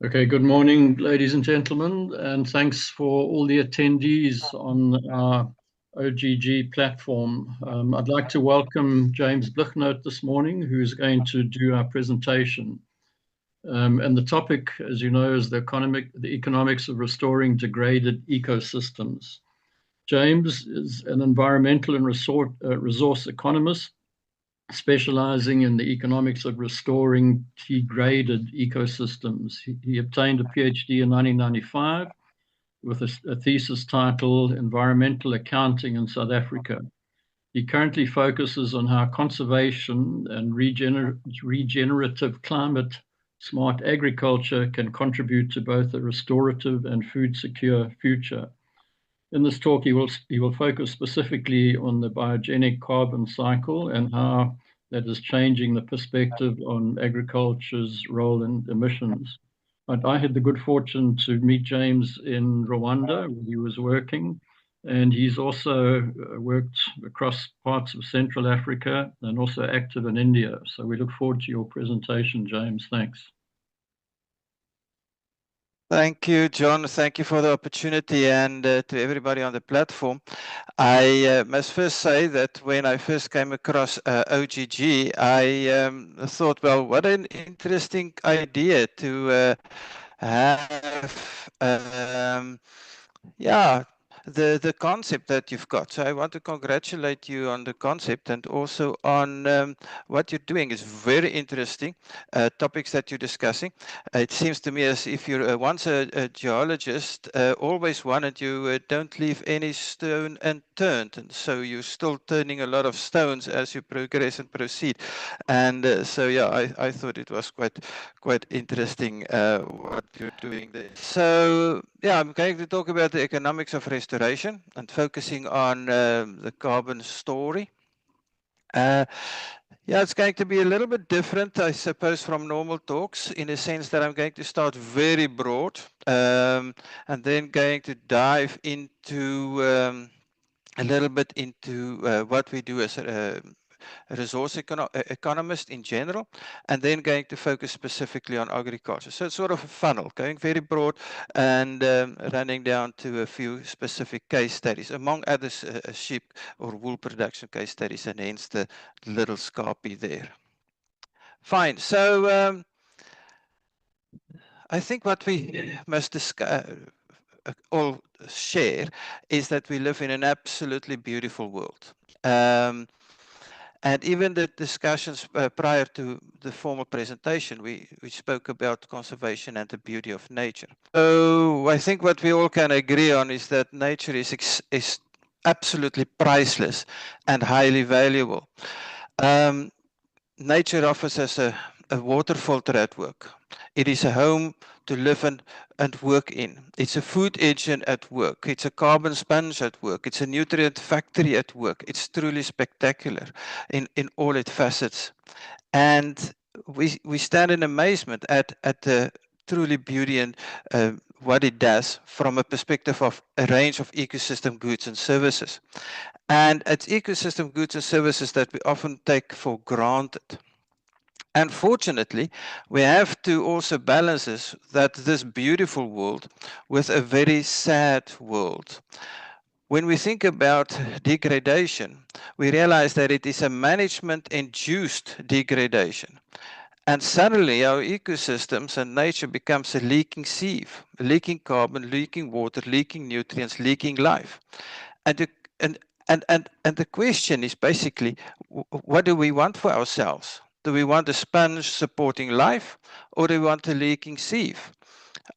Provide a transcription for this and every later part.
Okay, good morning, ladies and gentlemen, and thanks for all the attendees on our OGG platform. I'd like to welcome James Blignaut this morning, who is going to do our presentation. And the topic, as you know, is the economics of restoring degraded ecosystems. James is an environmental and resource economist, specializing in the economics of restoring degraded ecosystems. He obtained a PhD in 1995 with a thesis titled Environmental Accounting in South Africa. He currently focuses on how conservation and regenerative climate smart agriculture can contribute to both a restorative and food secure future. In this talk, he will focus specifically on the biogenic carbon cycle and how that is changing the perspective on agriculture's role in emissions. I had the good fortune to meet James in Rwanda, where he was working, and he's also worked across parts of Central Africa and also active in India. So we look forward to your presentation, James. Thanks. Thank you, John. Thank you for the opportunity, and to everybody on the platform. I must first say that when I first came across OGG, I thought, well, what an interesting idea to have, the concept that you've got. So I want to congratulate you on the concept and also on what you're doing. Is very interesting topics that you're discussing. It seems to me as if you're once a geologist, always one, and you don't leave any stone unturned, and so you're still turning a lot of stones as you progress and proceed. And so yeah, I thought it was quite interesting what you're doing there. So yeah, I'm going to talk about the economics of restoration and focusing on the carbon story. Yeah, it's going to be a little bit different, I suppose, from normal talks, in a sense that I'm going to start very broad and then going to dive into a little bit into what we do as a resource economist in general, and then going to focus specifically on agriculture. So it's sort of a funnel, going very broad and running down to a few specific case studies, among others sheep or wool production case studies, and hence the little scarpie there. Fine, so I think what we must discuss, all share, is that we live in an absolutely beautiful world. And even the discussions prior to the formal presentation, we spoke about conservation and the beauty of nature. So I think what we all can agree on is that nature is absolutely priceless and highly valuable. Nature offers us a water filter at work. It is a home to live and work in. It's a food engine at work. It's a carbon sponge at work. It's a nutrient factory at work. It's truly spectacular in all its facets. And we stand in amazement at the truly beauty and what it does from a perspective of a range of ecosystem goods and services. And it's ecosystem goods and services that we often take for granted. Unfortunately, we have to also balance this beautiful world with a very sad world. When we think about degradation, we realize that it is a management-induced degradation. And suddenly our ecosystems and nature becomes a leaking sieve, leaking carbon, leaking water, leaking nutrients, leaking life. And the question is basically, what do we want for ourselves? Do we want a sponge supporting life, or do we want a leaking sieve?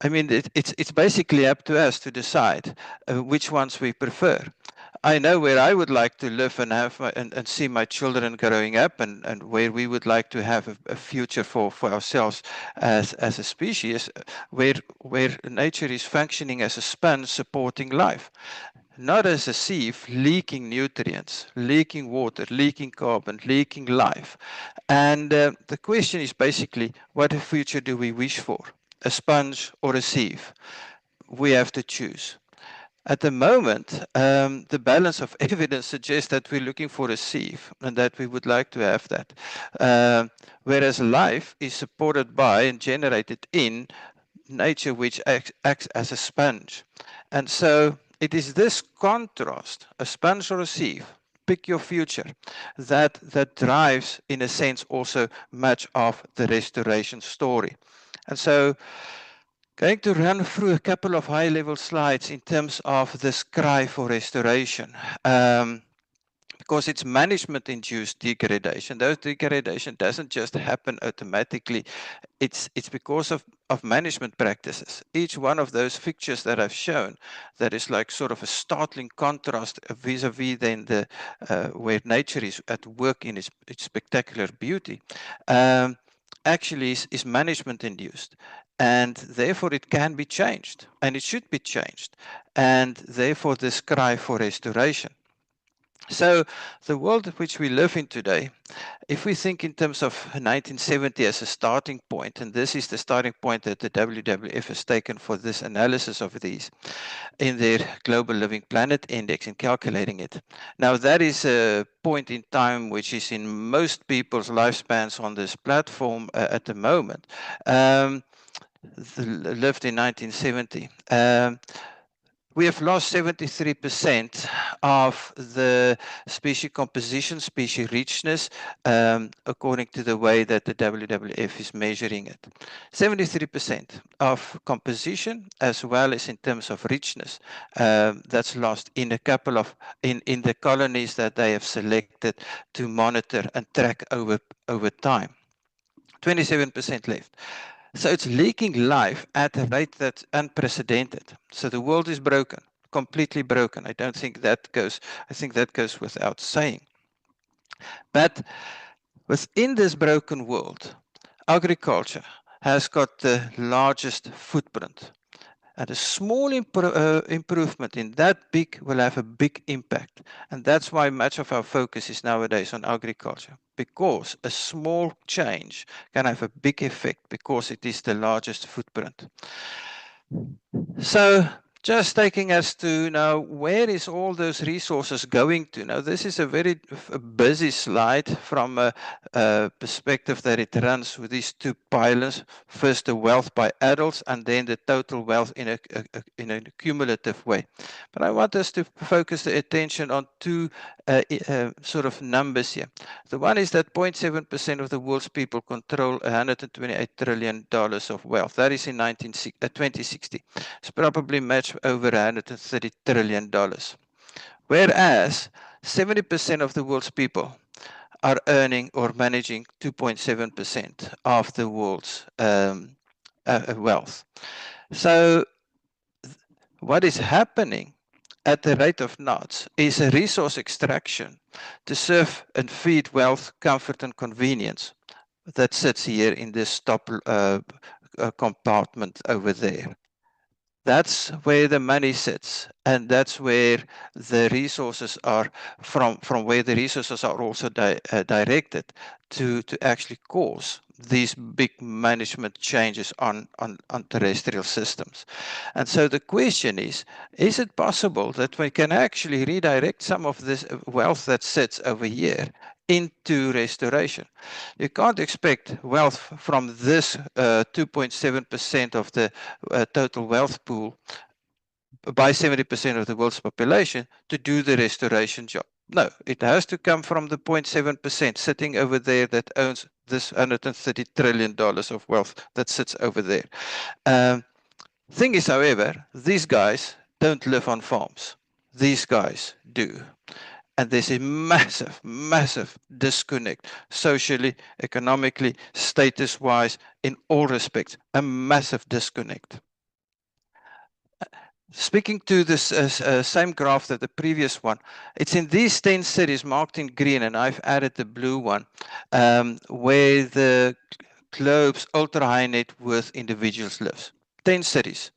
I mean, it's basically up to us to decide which ones we prefer. I know where I would like to live and have and see my children growing up, and where we would like to have a future for ourselves as a species, where nature is functioning as a sponge supporting life. Not as a sieve leaking nutrients, leaking water, leaking carbon, leaking life. And the question is basically, what future do we wish for? A sponge or a sieve? We have to choose. At the moment, the balance of evidence suggests that we're looking for a sieve and that we would like to have that. Whereas life is supported by and generated in nature which acts as a sponge. And so it is this contrast, a sponge or a sieve, pick your future, that drives, in a sense, also much of the restoration story. And so going to run through a couple of high-level slides in terms of this cry for restoration. Because it's management-induced degradation. Those degradation doesn't just happen automatically. It's because of management practices. Each one of those fixtures that I've shown, that is like sort of a startling contrast vis-a-vis then the where nature is at work in its spectacular beauty, actually is management-induced. And therefore it can be changed, and it should be changed. And therefore this cry for restoration. So the world which we live in today, if we think in terms of 1970 as a starting point, and this is the starting point that the WWF has taken for this analysis of these in their Global Living Planet Index and calculating it. Now that is a point in time which is in most people's lifespans on this platform at the moment, lived in 1970. We have lost 73% of the species composition, species richness, according to the way that the WWF is measuring it. 73% of composition, as well as in terms of richness, that's lost in a couple of, in the colonies that they have selected to monitor and track over time. 27% left. So it's leaking life at a rate that's unprecedented. So the world is broken, completely broken. I don't think that goes, I think that goes without saying. But within this broken world, agriculture has got the largest footprint. And a small improvement in that big will have a big impact. And that's why much of our focus is nowadays on agriculture, because a small change can have a big effect because it is the largest footprint. So just taking us to now, where is all those resources going to? Now, this is a very busy slide from a perspective that it runs with these two pillars. First, the wealth by adults, and then the total wealth in a cumulative way. But I want us to focus the attention on two sort of numbers here. The one is that 0.7% of the world's people control $128 trillion of wealth. That is in 2060. It's probably much over $130 trillion. Whereas 70% of the world's people are earning or managing 2.7% of the world's wealth. So what is happening at the rate of knots is a resource extraction to serve and feed wealth, comfort, and convenience that sits here in this top compartment over there. That's where the money sits, and that's where the resources are from where the resources are also directed to actually cause these big management changes on terrestrial systems. And so the question is it possible that we can actually redirect some of this wealth that sits over here into restoration? You can't expect wealth from this 2.7% of the total wealth pool by 70% of the world's population to do the restoration job. No, it has to come from the 0.7% sitting over there that owns this $130 trillion of wealth that sits over there. Thing is, however, these guys don't live on farms. These guys do. And there's a massive, massive disconnect, socially, economically, status-wise, in all respects, a massive disconnect. Speaking to this same graph that the previous one, it's in these 10 cities marked in green, and I've added the blue one, where the globe's ultra-high net worth individuals lives. 10 cities,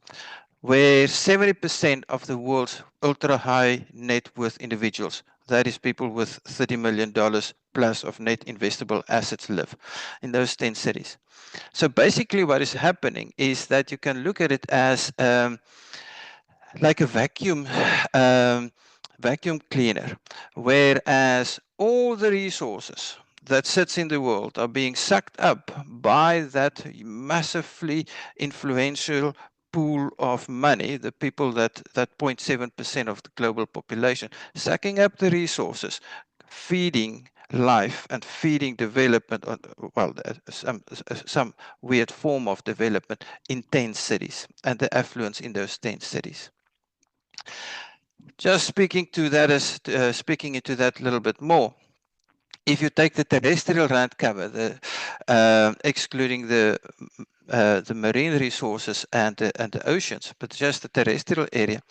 where 70% of the world's ultra-high net worth individuals, that is people with $30 million plus of net investable assets, live in those 10 cities. So basically what is happening is that you can look at it as like a vacuum vacuum cleaner, whereas all the resources that sits in the world are being sucked up by that massively influential pool of money, the people that 0.7% of the global population, sucking up the resources, feeding life and feeding development, well, some weird form of development in 10 cities and the affluence in those 10 cities. Just speaking to that speaking into that a little bit more. If you take the terrestrial land cover, excluding the marine resources and the oceans, but just the terrestrial area,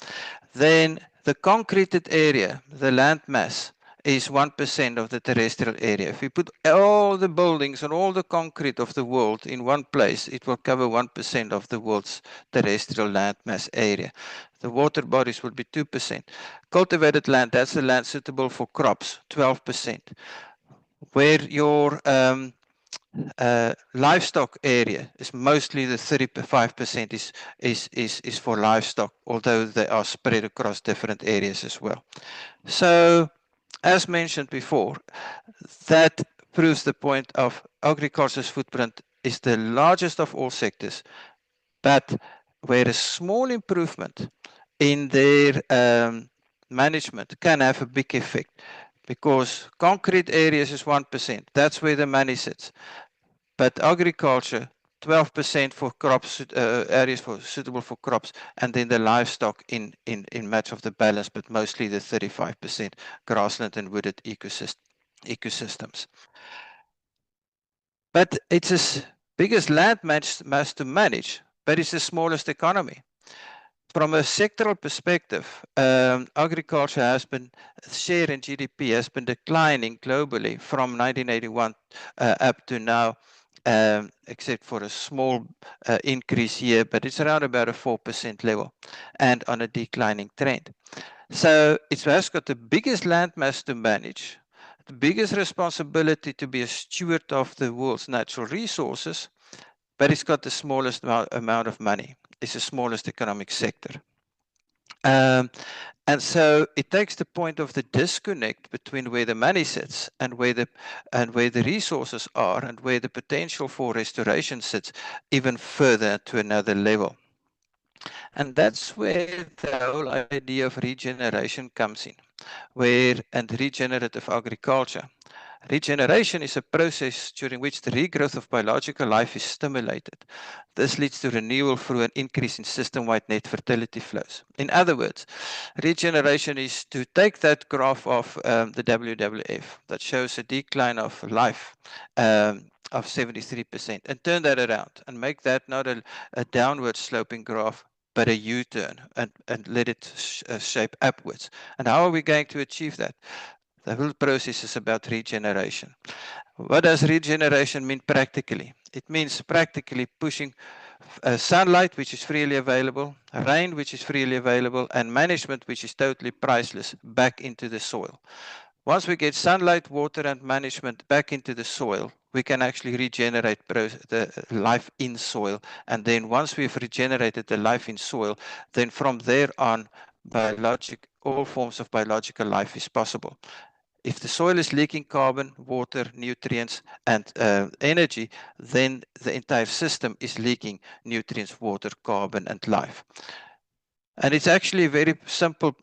then the concreted area, the land mass, is 1% of the terrestrial area. If we put all the buildings and all the concrete of the world in one place, it will cover 1% of the world's terrestrial land mass area. The water bodies will be 2%. Cultivated land, that's the land suitable for crops, 12%. Where your livestock area is mostly the 35% is for livestock, although they are spread across different areas as well. So, as mentioned before, that proves the point of agriculture's footprint is the largest of all sectors, but where a small improvement in their management can have a big effect, because concrete areas is 1%. That's where the money sits. But agriculture, 12% for crops, areas suitable for crops, and then the livestock in much of the balance, but mostly the 35% grassland and wooded ecosystems. But it's the biggest land mass to manage, but it's the smallest economy. From a sectoral perspective, agriculture has been, share in GDP has been declining globally from 1981 up to now, except for a small increase here, but it's around about a 4% level and on a declining trend. So it has got the biggest land mass to manage, the biggest responsibility to be a steward of the world's natural resources, but it's got the smallest amount of money. It's the smallest economic sector. And so it takes the point of the disconnect between where the money sits and where the resources are and where the potential for restoration sits even further to another level. And that's where the whole idea of regeneration comes in, and regenerative agriculture. Regeneration is a process during which the regrowth of biological life is stimulated. This leads to renewal through an increase in system-wide net fertility flows. In other words, regeneration is to take that graph of the WWF that shows a decline of life of 73% and turn that around and make that not a downward sloping graph, but a U-turn and let it shape upwards. And how are we going to achieve that? The whole process is about regeneration. What does regeneration mean practically? It means practically pushing sunlight, which is freely available, rain, which is freely available, and management, which is totally priceless, back into the soil. Once we get sunlight, water, and management back into the soil, we can actually regenerate the life in soil. And then once we've regenerated the life in soil, then from there on, all forms of biological life is possible. If the soil is leaking carbon, water, nutrients, and energy, then the entire system is leaking nutrients, water, carbon, and life. And it's actually a very simple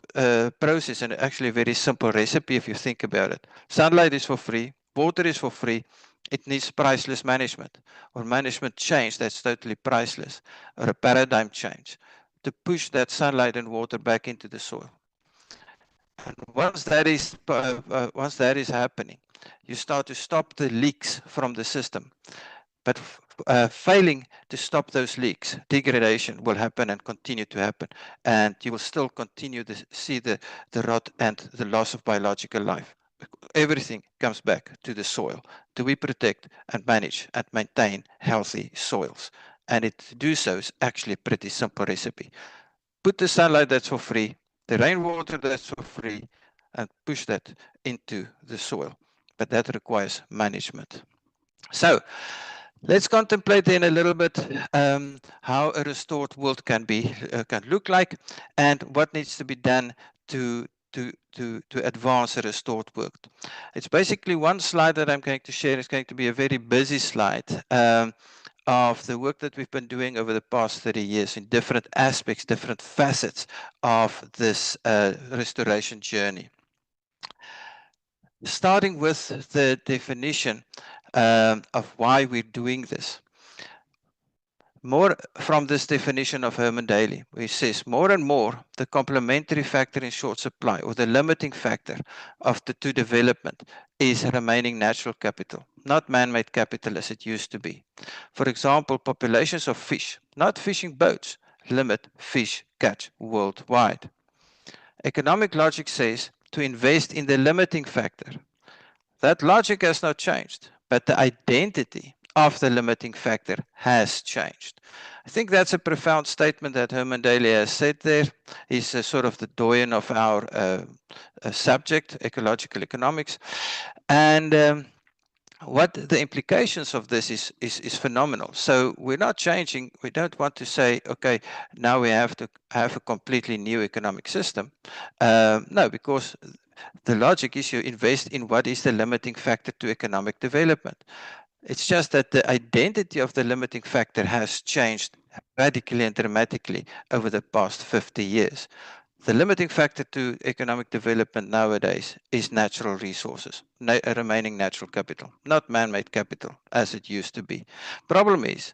process and actually a very simple recipe if you think about it. Sunlight is for free, water is for free. It needs priceless management or management change that's totally priceless, or a paradigm change to push that sunlight and water back into the soil. And once that is happening, you start to stop the leaks from the system. But failing to stop those leaks, degradation will happen and continue to happen, and you will still continue to see the rot and the loss of biological life. Everything comes back to the soil. Do we protect and manage and maintain healthy soils? And to do so is actually a pretty simple recipe. Put the sunlight that's for free, the rainwater that's for free, and push that into the soil. But that requires management. So let's contemplate then a little bit how a restored world can look like, and what needs to be done to to advance the restored work. It's basically one slide that I'm going to share. It's going to be a very busy slide of the work that we've been doing over the past 30 years in different aspects, different facets of this restoration journey. Starting with the definition of why we're doing this. More from this definition of Herman Daly, which says more and more the complementary factor in short supply, or the limiting factor to development, is remaining natural capital, not man-made capital as it used to be. For example, populations of fish, not fishing boats, limit fish catch worldwide. Economic logic says to invest in the limiting factor. That logic has not changed, but the identity of the limiting factor has changed. I think that's a profound statement that Herman Daly has said there. He's sort of the doyen of our subject, ecological economics. And what the implications of this is phenomenal. So we're not changing. We don't want to say, okay, now we have to have a completely new economic system. No, because the logic is you invest in what is the limiting factor to economic development. It's just that the identity of the limiting factor has changed radically and dramatically over the past 50 years. The limiting factor to economic development nowadays is natural resources, remaining natural capital, not man-made capital as it used to be. Problem is,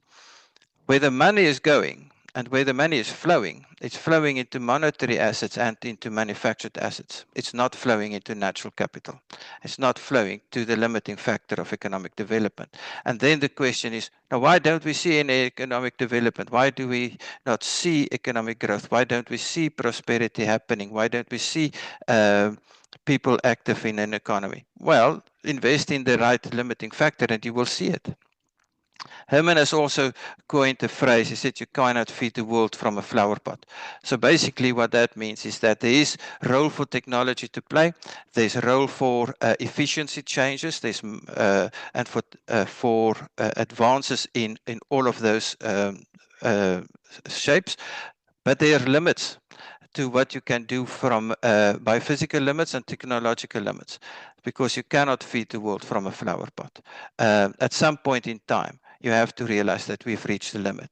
where the money is going and where the money is flowing, it's flowing into monetary assets and into manufactured assets. It's not flowing into natural capital. It's not flowing to the limiting factor of economic development. And then the question is, now why don't we see any economic development? Why do we not see economic growth? Why don't we see prosperity happening? Why don't we see people active in an economy? Well, invest in the right limiting factor and you will see it. Herman has also coined a phrase. He said you cannot feed the world from a flower pot. So basically what that means is that there is a role for technology to play. There's a role for efficiency changes. There's and for advances in all of those shapes. But there are limits to what you can do from by physical limits and technological limits, because you cannot feed the world from a flower pot. At some point in time, you have to realize that we've reached the limit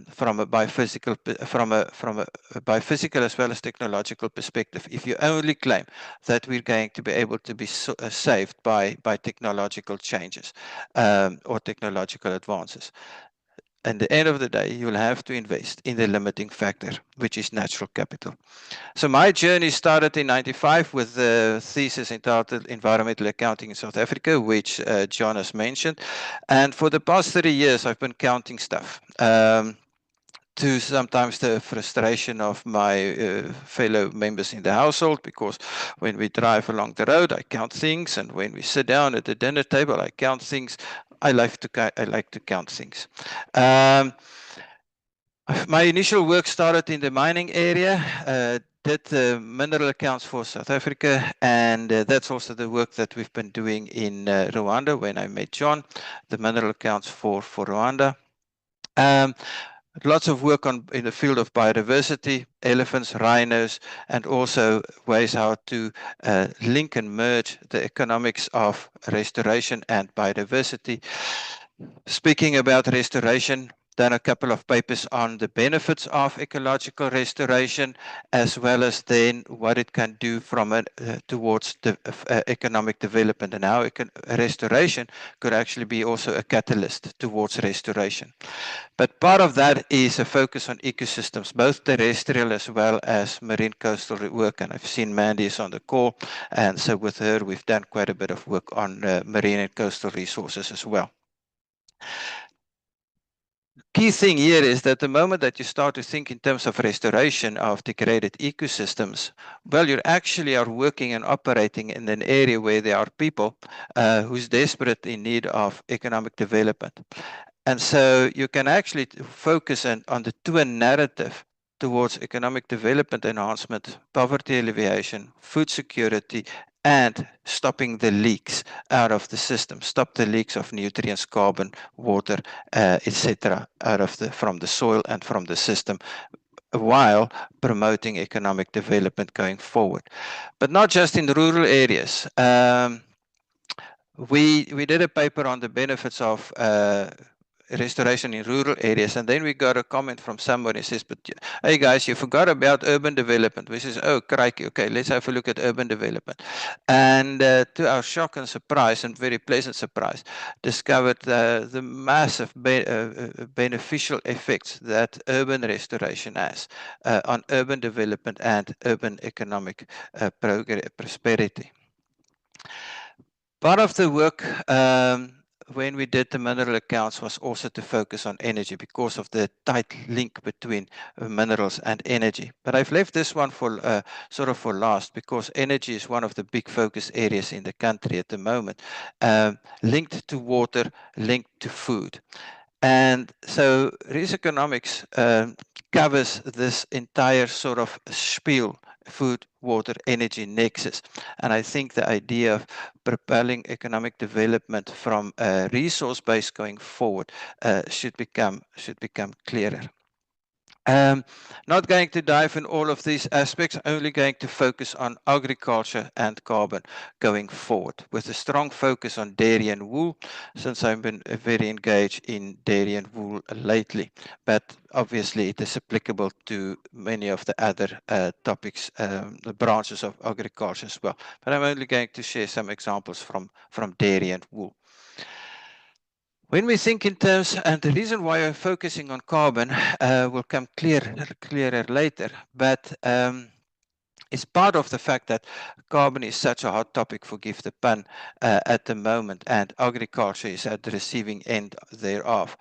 from a biophysical as well as technological perspective. If you only claim that we're going to be able to be saved by technological changes or technological advances, at the end of the day, you'll have to invest in the limiting factor, which is natural capital. So my journey started in '95 with the thesis entitled Environmental Accounting in South Africa, which John has mentioned. And for the past 30 years, I've been counting stuff. To sometimes the frustration of my fellow members in the household, because when we drive along the road, I count things, and when we sit down at the dinner table, I count things. I like to count things. My initial work started in the mining area, did the mineral accounts for South Africa, and that's also the work that we've been doing in Rwanda when I met John, the mineral accounts for Rwanda. Lots of work in the field of biodiversity, elephants, rhinos, and also ways how to link and merge the economics of restoration and biodiversity. Speaking about restoration, done a couple of papers on the benefits of ecological restoration, as well as then what it can do from towards the economic development, and how restoration could actually be also a catalyst towards restoration. But part of that is a focus on ecosystems, both terrestrial as well as marine coastal work. And I've seen Mandy is on the call, and so with her we've done quite a bit of work on marine and coastal resources as well. Key thing here is that the moment that you start to think in terms of restoration of degraded ecosystems, well, you actually are working and operating in an area where there are people who's desperate in need of economic development. And so you can actually focus on the twin narrative towards economic development enhancement, poverty alleviation, food security, and stopping the leaks out of the system, stop the leaks of nutrients, carbon, water, etc., from the soil and from the system, while promoting economic development going forward. But not just in rural areas. We did a paper on the benefits of restoration in rural areas, and then we got a comment from somebody who says, but hey guys, you forgot about urban development. We says, oh crikey, okay, let's have a look at urban development. And to our shock and surprise, and very pleasant surprise, discovered the massive beneficial effects that urban restoration has on urban development and urban economic prosperity. Part of the work when we did the mineral accounts was also to focus on energy because of the tight link between minerals and energy. But I've left this one for sort of for last because energy is one of the big focus areas in the country at the moment, linked to water, linked to food. And so Rees Economics covers this entire sort of spiel, food, water, energy nexus. And I think the idea of propelling economic development from a resource base going forward should become clearer. Not going to dive in all of these aspects, only going to focus on agriculture and carbon going forward, with a strong focus on dairy and wool, since I've been very engaged in dairy and wool lately. But obviously it is applicable to many of the other topics, the branches of agriculture as well. But I'm only going to share some examples from dairy and wool. When we think in terms, and the reason why I'm focusing on carbon will come clearer later, but it's part of the fact that carbon is such a hot topic, forgive the pun, at the moment, and agriculture is at the receiving end thereof.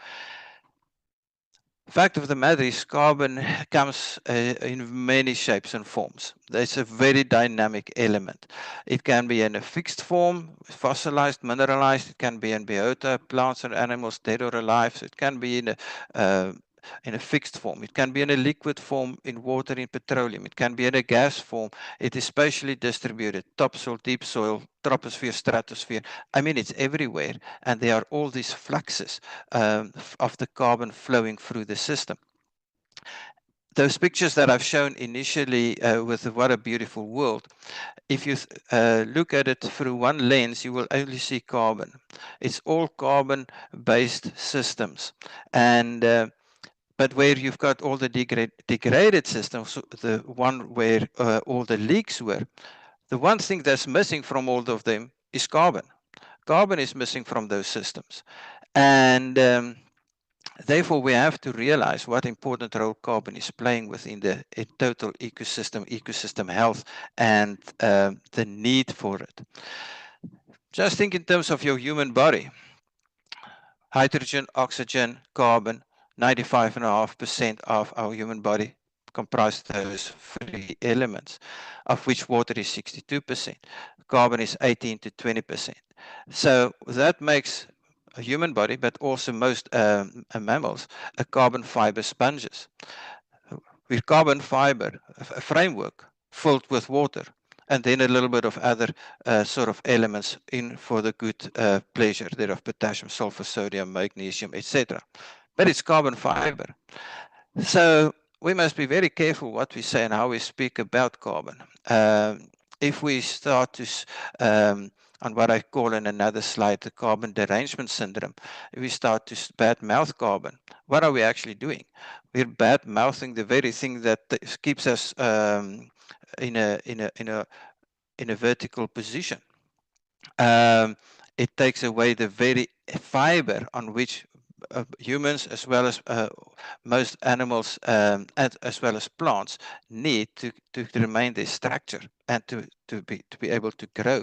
Fact of the matter is carbon comes in many shapes and forms. It's a very dynamic element. It can be in a fixed form, fossilized, mineralized. It can be in biota, plants and animals, dead or alive. So it can be in a fixed form. It can be in a liquid form, in water, in petroleum. It can be in a gas form. It is spatially distributed, topsoil, deep soil, troposphere, stratosphere. I mean, it's everywhere. And there are all these fluxes of the carbon flowing through the system. Those pictures that I've shown initially with What a Beautiful World, if you look at it through one lens, you will only see carbon. It's all carbon-based systems. And but where you've got all the degraded systems, the one where all the leaks were, the one thing that's missing from all of them is carbon. Carbon is missing from those systems. And therefore, we have to realize what important role carbon is playing within the total ecosystem health, and the need for it. Just think in terms of your human body. Hydrogen, oxygen, carbon, 95.5% of our human body comprise those three elements, of which water is 62%. Carbon is 18 to 20%. So that makes a human body, but also most mammals, a carbon fiber sponges. With carbon fiber, a framework filled with water, and then a little bit of other sort of elements in for the good pleasure there of potassium, sulfur, sodium, magnesium, etc. But it's carbon fiber. So we must be very careful what we say and how we speak about carbon. If we start to on what I call in another slide the carbon derangement syndrome, if we start to bad-mouth carbon, what are we actually doing? We're bad-mouthing the very thing that keeps us in a vertical position. It takes away the very fiber on which humans, as well as most animals, as well as plants, need to remain their structure and to be able to grow.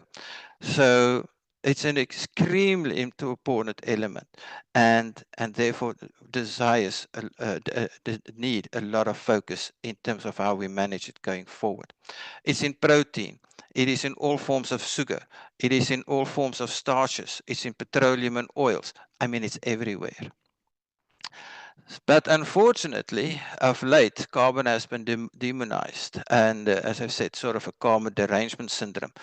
So it's an extremely important element, and therefore desires need a lot of focus in terms of how we manage it going forward. It's in protein. It is in all forms of sugar. It is in all forms of starches. It's in petroleum and oils. I mean, it's everywhere. But unfortunately, of late, carbon has been demonized, and as I've said, sort of a carbon derangement syndrome,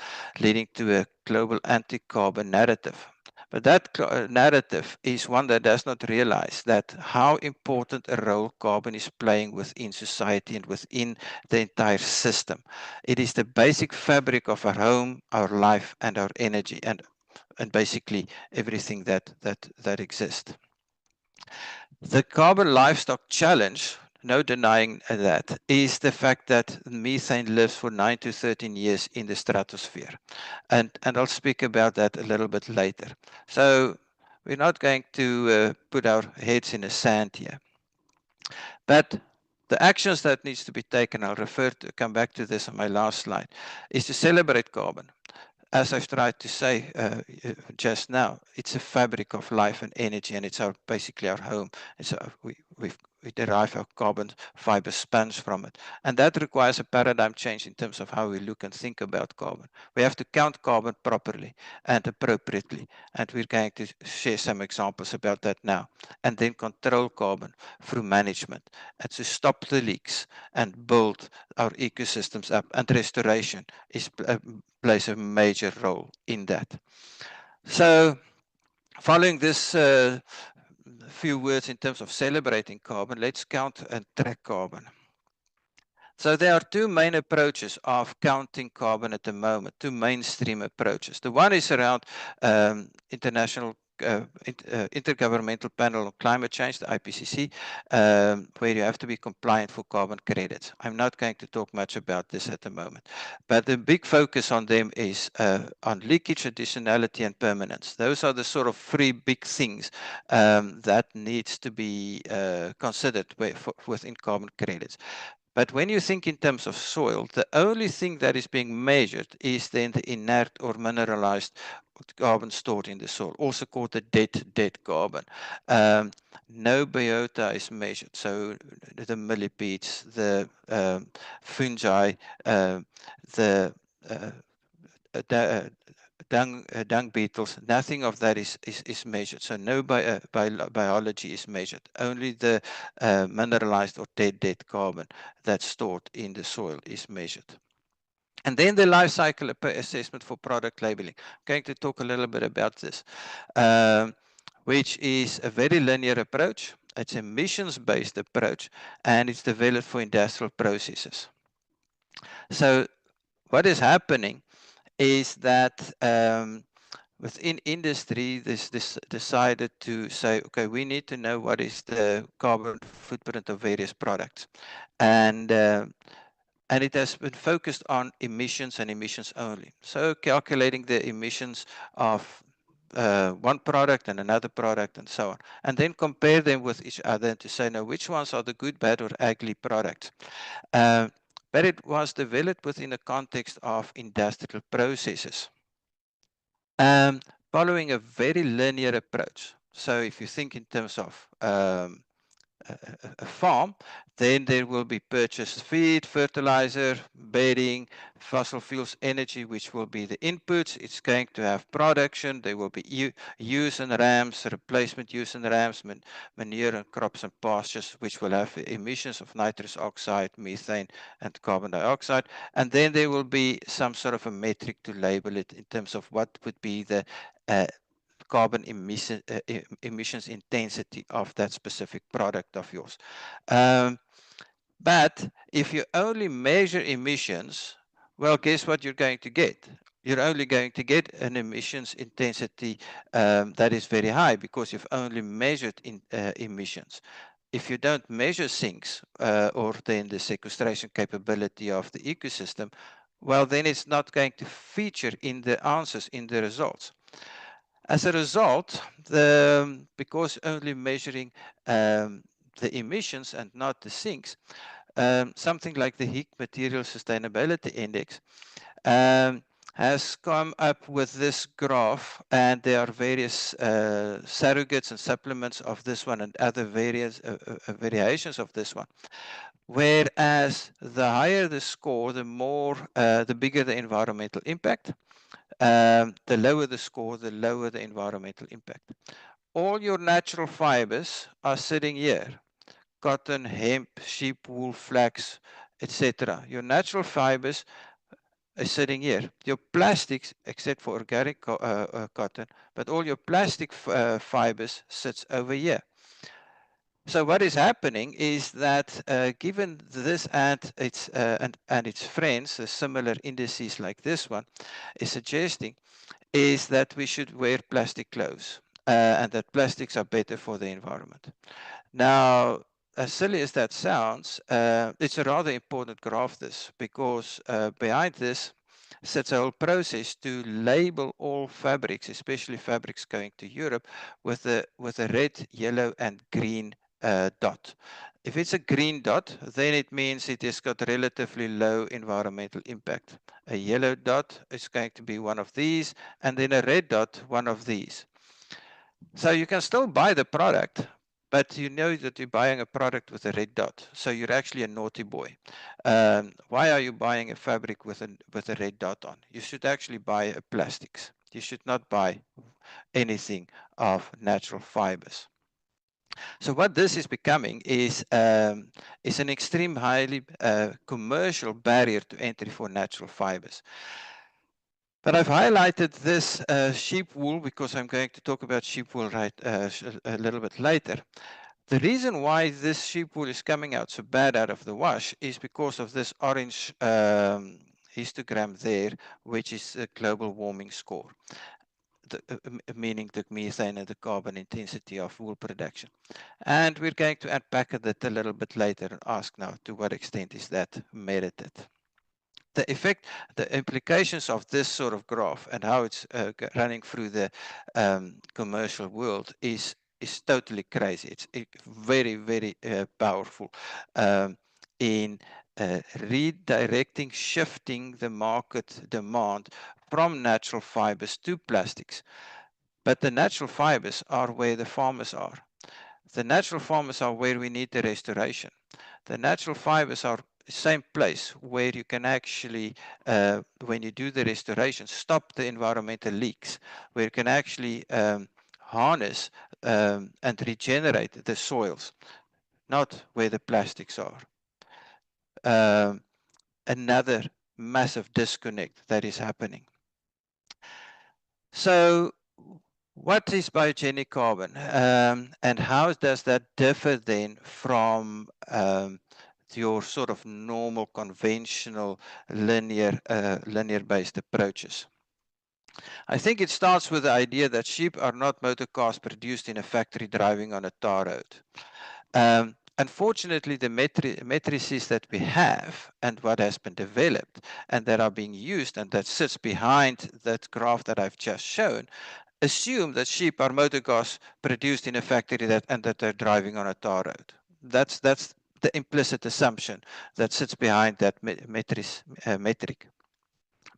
leading to a global anti-carbon narrative. But that narrative is one that does not realize that how important a role carbon is playing within society and within the entire system. It is the basic fabric of our home, our life, and our energy, and basically everything that exists. The carbon livestock challenge, no denying that, is the fact that methane lives for 9 to 13 years in the stratosphere. And I'll speak about that a little bit later. So we're not going to put our heads in the sand here. But the actions that needs to be taken, I'll come back to this on my last slide, is to celebrate carbon. As I've tried to say just now, it's a fabric of life and energy, and it's basically our home. And so we derive our carbon fiber spans from it. And that requires a paradigm change in terms of how we look and think about carbon. We have to count carbon properly and appropriately. And we're going to share some examples about that now. And then control carbon through management, and to stop the leaks and build our ecosystems up. And restoration plays a major role in that. So following this few words in terms of celebrating carbon, let's count and track carbon. So there are two main approaches of counting carbon at the moment, two mainstream approaches. The one is around international Intergovernmental Panel on Climate Change, the IPCC, where you have to be compliant for carbon credits. I'm not going to talk much about this at the moment, but the big focus on them is on leakage, additionality, and permanence. Those are the sort of three big things that needs to be considered within carbon credits. But when you think in terms of soil, the only thing that is being measured is then the inert or mineralized carbon stored in the soil, also called the dead carbon. No biota is measured, so the millipedes, the fungi, the dung beetles, nothing of that is measured. So no biology is measured. Only the mineralized or dead carbon that's stored in the soil is measured. And then the life cycle assessment for product labeling. I'm going to talk a little bit about this, which is a very linear approach. It's an emissions-based approach, and it's developed for industrial processes. So what is happening is that within industry, this decided to say, okay, we need to know what is the carbon footprint of various products, and it has been focused on emissions and emissions only. So calculating the emissions of one product and another product and so on, and then compare them with each other to say, now, which ones are the good, bad, or ugly products? But it was developed within the context of industrial processes, following a very linear approach. So if you think in terms of a farm, then there will be purchased feed, fertilizer, bedding, fossil fuels, energy, which will be the inputs. It's going to have production. There will be use and rams, replacement use and rams, manure and crops and pastures, which will have emissions of nitrous oxide, methane, and carbon dioxide. And then there will be some sort of a metric to label it in terms of what would be the carbon emissions intensity of that specific product of yours. But if you only measure emissions, well, guess what you're going to get? You're only going to get an emissions intensity that is very high because you've only measured emissions. If you don't measure sinks or then the sequestration capability of the ecosystem, well, then it's not going to feature in the answers, in the results. As a result, because only measuring the emissions and not the sinks, something like the HEEC Material Sustainability Index has come up with this graph, and there are various surrogates and supplements of this one and other various variations of this one. Whereas the higher the score, the bigger the environmental impact. The lower the score, the lower the environmental impact. All your natural fibers are sitting here. Cotton, hemp, sheep wool, flax, etc. Your natural fibers is sitting here. Your plastics, except for organic cotton, but all your plastic fibers sits over here. So what is happening is that given this and its friends, similar indices like this one, is suggesting is that we should wear plastic clothes and that plastics are better for the environment. Now, as silly as that sounds, it's a rather important graph, this, because behind this sits a whole process to label all fabrics, especially fabrics going to Europe, with a red, yellow, and green dot. If it's a green dot, then it means it has got relatively low environmental impact. A yellow dot is going to be one of these, and then a red dot, one of these. So you can still buy the product, but you know that you're buying a product with a red dot. So you're actually a naughty boy. Why are you buying a fabric with a red dot on? You should actually buy a plastics. You should not buy anything of natural fibers. So what this is becoming is an extreme, highly commercial barrier to entry for natural fibers. But I've highlighted this sheep wool because I'm going to talk about sheep wool a little bit later. The reason why this sheep wool is coming out so bad out of the wash is because of this orange histogram there, which is a global warming score, meaning the methane and the carbon intensity of wool production. And we're going to unpack that a little bit later and ask now to what extent is that merited. The effect, the implications of this sort of graph and how it's running through the commercial world is totally crazy. It's very, very powerful in redirecting, shifting the market demand from natural fibers to plastics. But the natural fibers are where the farmers are. The natural farmers are where we need the restoration. The natural fibers are the same place where you can actually, when you do the restoration, stop the environmental leaks, where you can actually harness and regenerate the soils, not where the plastics are. Another massive disconnect that is happening. So what is biogenic carbon and how does that differ then from your sort of normal conventional linear based approaches? I think it starts with the idea that sheep are not motor cars produced in a factory driving on a tar road. Unfortunately, the matrices that we have and what has been developed and that are being used and that sits behind that graph that I've just shown assume that sheep are motor cars produced in a factory and that they're driving on a tar road. That's the implicit assumption that sits behind that metric.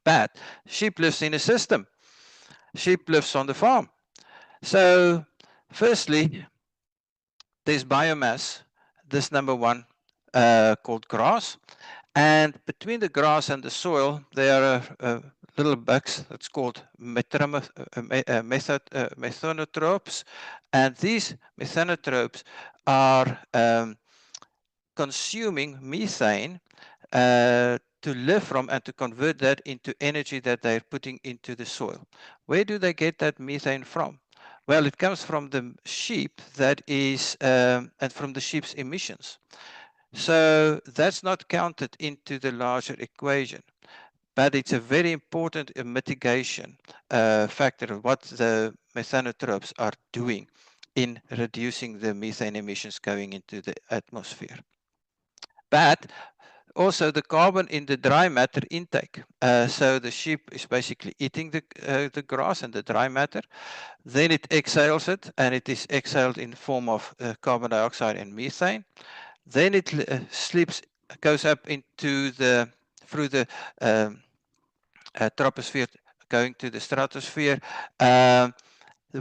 But sheep lives in a system. Sheep lives on the farm. So firstly, there's biomass, this number one called grass. And between the grass and the soil, there are little bugs that's called methanotropes. And these methanotropes are consuming methane to live from and to convert that into energy that they're putting into the soil. Where do they get that methane from? Well, it comes from the sheep that is, and from the sheep's emissions. So that's not counted into the larger equation, but it's a very important mitigation factor of what the methanotropes are doing in reducing the methane emissions going into the atmosphere. But also the carbon in the dry matter intake. So the sheep is basically eating the grass and the dry matter. Then it exhales it, and it is exhaled in the form of carbon dioxide and methane. Then it goes up into through the troposphere, going to the stratosphere,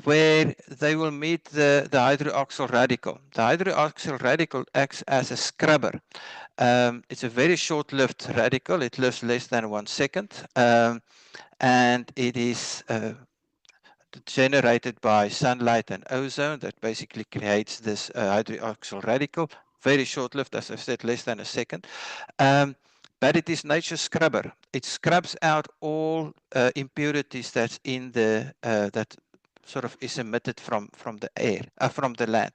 where they will meet the hydroxyl radical. The hydroxyl radical acts as a scrubber. It's a very short-lived radical. It lives less than 1 second, and it is generated by sunlight and ozone that basically creates this hydroxyl radical. Very short-lived, as I said, less than 1 second. but it is nature's scrubber. It scrubs out all impurities that's in the that sort of is emitted from the air, from the land.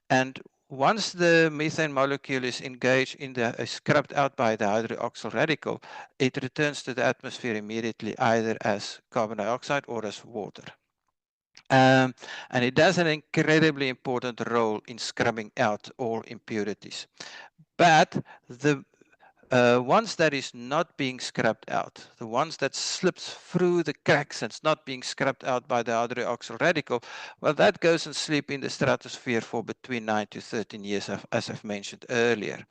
And once the methane molecule is engaged in the scrubbed out by the hydroxyl radical, it returns to the atmosphere immediately, either as carbon dioxide or as water. And it does an incredibly important role in scrubbing out all impurities. But the ones that is not being scrubbed out, the ones that slips through the cracks and it's not being scrubbed out by the hydroxyl radical, well, that goes and sleep in the stratosphere for between 9 to 13 years, as I've mentioned earlier.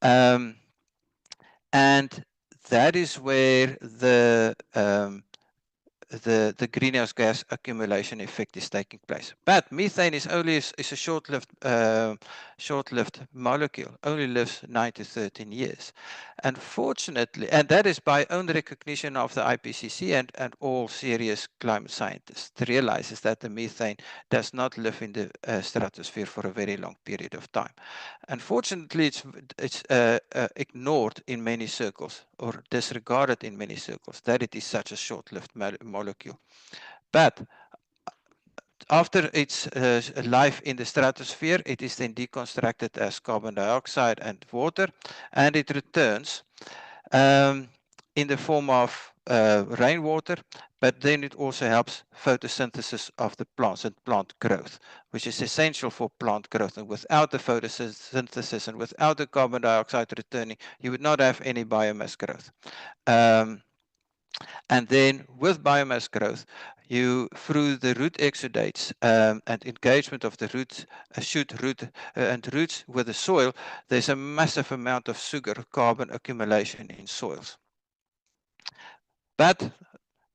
And that is where the greenhouse gas accumulation effect is taking place. But methane is only is a short-lived molecule, only lives 9 to 13 years. Unfortunately, and that is by own recognition of the IPCC and all serious climate scientists realizes that the methane does not live in the stratosphere for a very long period of time. Unfortunately, it's ignored in many circles or disregarded in many circles that it is such a short-lived molecule. But after its life in the stratosphere, it is then deconstructed as carbon dioxide and water, and it returns in the form of rainwater, but then it also helps photosynthesis of the plants and plant growth, which is essential for plant growth. And without the photosynthesis and without the carbon dioxide returning, you would not have any biomass growth. And then with biomass growth, you through the root exudates and engagement of the roots, shoot root and roots with the soil, there's a massive amount of sugar carbon accumulation in soils. But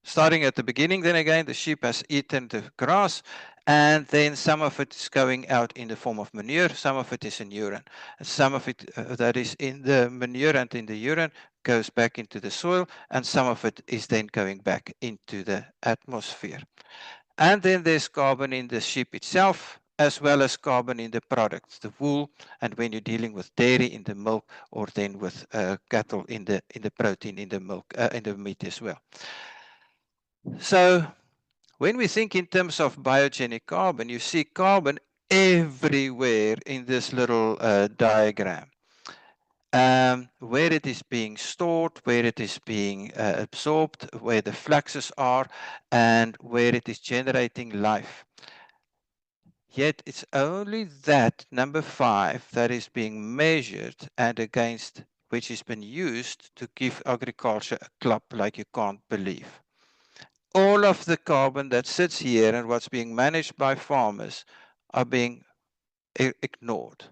starting at the beginning, then again, the sheep has eaten the grass, and then some of it is going out in the form of manure, some of it is in urine. And some of it that is in the manure and in the urine goes back into the soil, and some of it is then going back into the atmosphere. And then there's carbon in the sheep itself, as well as carbon in the products, the wool, and when you're dealing with dairy in the milk, or then with cattle in the protein in the milk, in the meat as well. So when we think in terms of biogenic carbon, you see carbon everywhere in this little diagram. Where it is being stored, where it is being absorbed, where the fluxes are, and where it is generating life. Yet it's only that number 5 that is being measured and against which has been used to give agriculture a clap like you can't believe. All of the carbon that sits here and what's being managed by farmers are being ignored.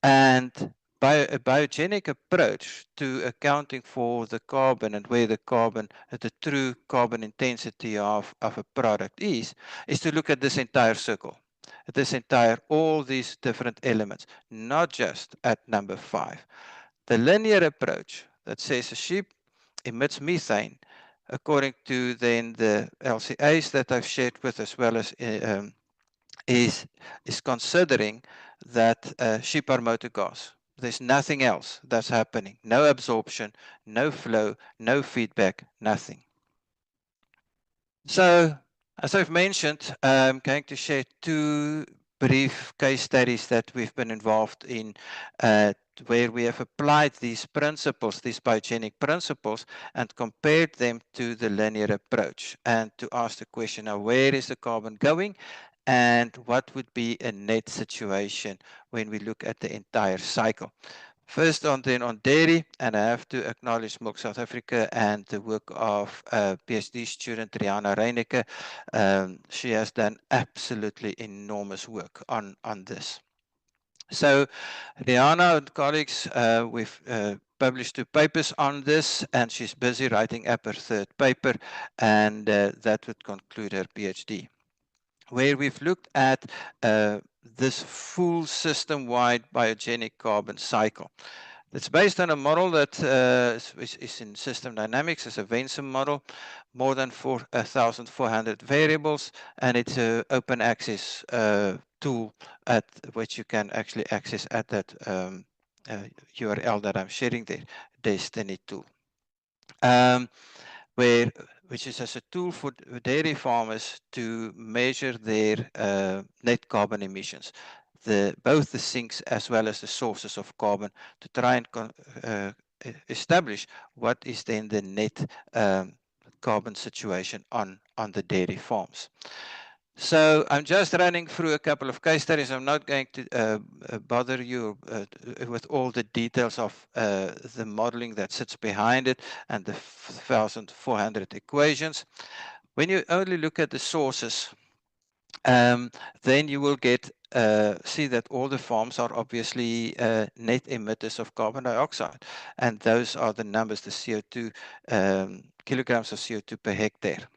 And by a biogenic approach to accounting for the carbon and where the carbon, the true carbon intensity of a product is to look at this entire circle, all these different elements, not just at number 5. The linear approach that says a sheep emits methane, according to then the LCAs that I've shared with, as well as is considering that sheep are motor gas. There's nothing else that's happening. No absorption, no flow, no feedback, nothing. So, as I've mentioned, I'm going to share 2 brief case studies that we've been involved in, where we have applied these principles, these biogenic principles, and compared them to the linear approach, and to ask the question, now where is the carbon going, and what would be a net situation when we look at the entire cycle. First on dairy, and I have to acknowledge Milk South Africa and the work of PhD student Rihanna Reinecke. She has done absolutely enormous work on this. So Rihanna and colleagues, we've published 2 papers on this, and she's busy writing up her 3rd paper, and that would conclude her PhD, where we've looked at this full system-wide biogenic carbon cycle. It's based on a model that is in system dynamics. It's a Vensim model, more than 4,400 variables, and it's an open access tool at which you can actually access at that URL that I'm sharing there, Destiny tool, which is as a tool for dairy farmers to measure their net carbon emissions, both the sinks as well as the sources of carbon, to try and establish what is then the net carbon situation on the dairy farms. So I'm just running through a couple of case studies. I'm not going to bother you with all the details of the modeling that sits behind it and the 1,400 equations. When you only look at the sources, then you will see that all the farms are obviously net emitters of carbon dioxide, and those are the numbers, the CO2 kilograms of CO2 per hectare.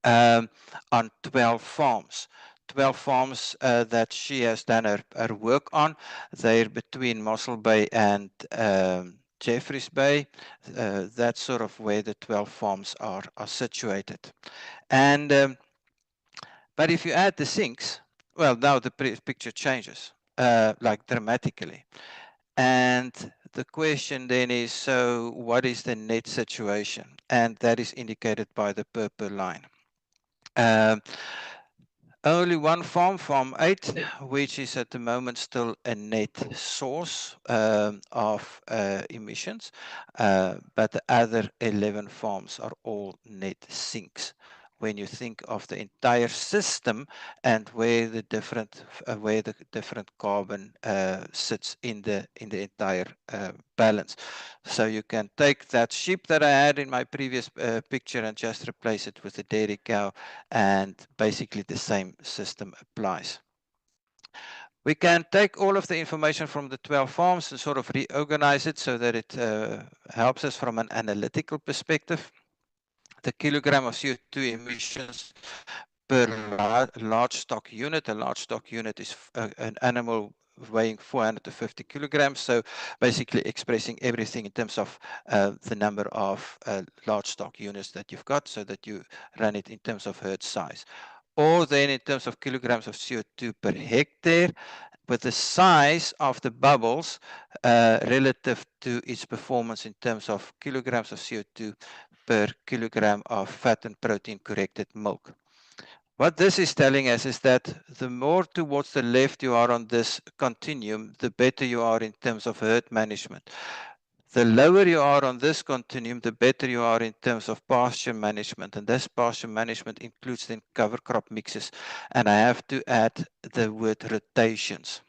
On 12 farms. 12 farms that she has done her work on. They're between Mossel Bay and Jeffreys Bay. That's sort of where the 12 farms are situated. And but if you add the sinks, well, now the picture changes like dramatically. And the question then is, so what is the net situation? And that is indicated by the purple line. Only one farm, Farm 8, which is at the moment still a net source of emissions, but the other 11 farms are all net sinks. When you think of the entire system and where the different carbon sits in the entire balance. So you can take that sheep that I had in my previous picture and just replace it with a dairy cow, and basically the same system applies. We can take all of the information from the 12 farms and sort of reorganize it so that it helps us from an analytical perspective. The kilogram of CO2 emissions per large stock unit. A large stock unit is an animal weighing 450 kilograms. So basically expressing everything in terms of the number of large stock units that you've got, so that you run it in terms of herd size. Or then in terms of kilograms of CO2 per hectare, with the size of the bubbles relative to its performance in terms of kilograms of CO2 per kilogram of fat and protein corrected milk. What this is telling us is that the more towards the left you are on this continuum, the better you are in terms of herd management. The lower you are on this continuum, the better you are in terms of pasture management. And this pasture management includes then cover crop mixes. And I have to add the word rotations.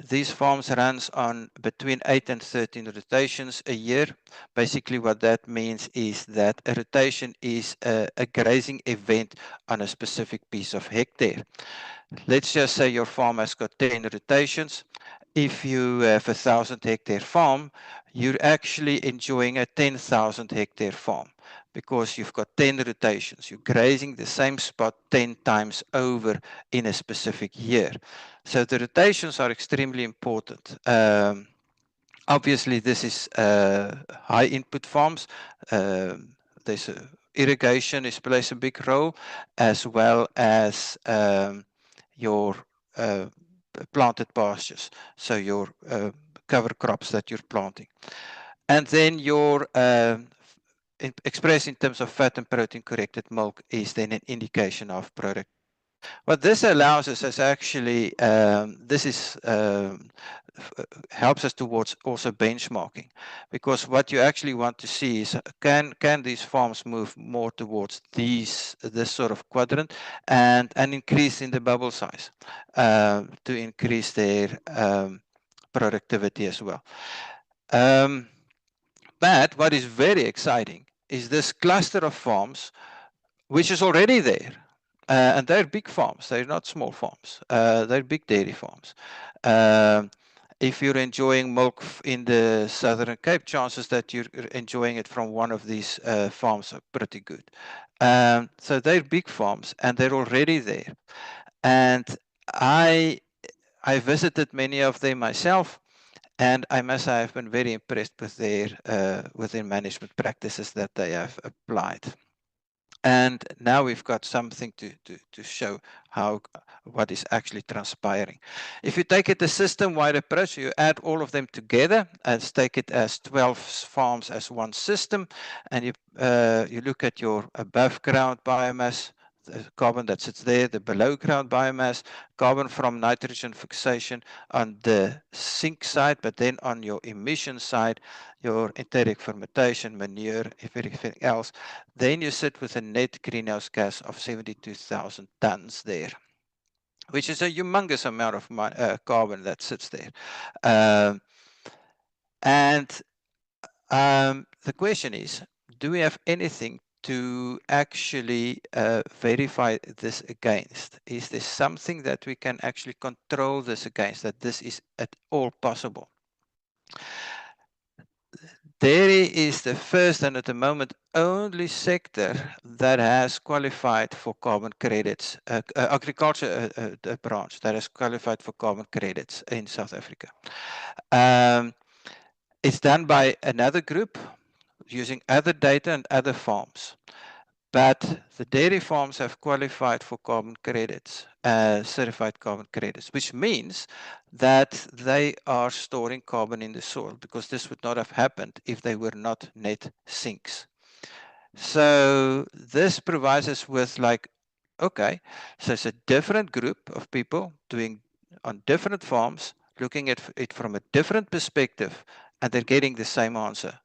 These farms runs on between 8 and 13 rotations a year. Basically what that means is that a rotation is a grazing event on a specific piece of hectare. Let's just say your farm has got 10 rotations. If you have a 1,000 hectare farm, you're actually enjoying a 10,000 hectare farm, because you've got 10 rotations. You're grazing the same spot 10 times over in a specific year. So the rotations are extremely important. Obviously, this is high input farms. There's irrigation plays a big role, as well as your planted pastures, so your cover crops that you're planting. And then your expressed in terms of fat and protein corrected milk is then an indication of product. What this allows us is actually, this is helps us towards also benchmarking, because what you actually want to see is can these farms move more towards this sort of quadrant and an increase in the bubble size to increase their productivity as well. But what is very exciting is this cluster of farms which is already there. And they're big farms. They're not small farms. They're big dairy farms. If you're enjoying milk in the Southern Cape, chances that you're enjoying it from one of these farms are pretty good. So they're big farms and they're already there. And I visited many of them myself, and I must say I've been very impressed with their management practices that they have applied. And now we've got something to show how what is actually transpiring. If you take it a system-wide approach, you add all of them together and take it as 12 farms as one system, and you look at your above ground biomass, the carbon that sits there, the below ground biomass, carbon from nitrogen fixation on the sink side, but then on your emission side, your enteric fermentation, manure, everything else, then you sit with a net greenhouse gas of 72,000 tons there, which is a humongous amount of carbon that sits there. The question is, do we have anything to actually verify this against? Is there something that we can actually control this against, that this is at all possible? Dairy is the first and at the moment only sector that has qualified for carbon credits, agriculture branch that has qualified for carbon credits in South Africa. It's done by another group using other data and other farms. But the dairy farms have qualified for carbon credits, certified carbon credits, which means that they are storing carbon in the soil, because this would not have happened if they were not net sinks. So this provides us with like, okay, so it's a different group of people doing on different farms, looking at it from a different perspective, and they're getting the same answer.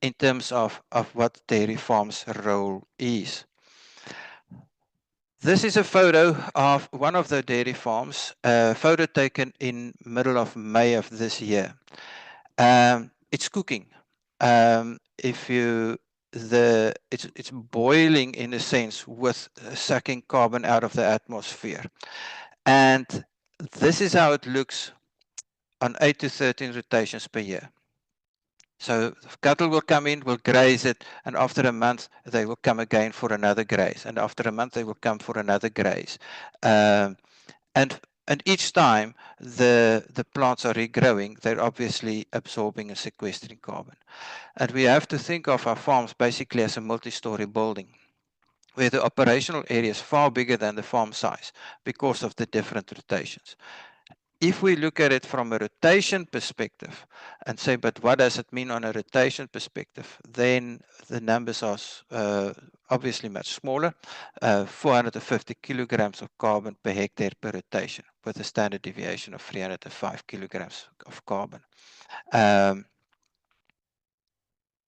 In terms of what dairy farms' role is. This is a photo of one of the dairy farms, a photo taken in middle of May of this year. It's cooking. It's boiling in a sense, with sucking carbon out of the atmosphere. And this is how it looks on 8 to 13 rotations per year. So cattle will come in, will graze it, and after a month they will come again for another graze, and after a month they will come for another graze, and each time the plants are regrowing, they're obviously absorbing and sequestering carbon. And we have to think of our farms basically as a multi-story building, where the operational area is far bigger than the farm size because of the different rotations. If we look at it from a rotation perspective and say, but what does it mean on a rotation perspective? Then the numbers are obviously much smaller, 450 kilograms of carbon per hectare per rotation, with a standard deviation of 305 kilograms of carbon.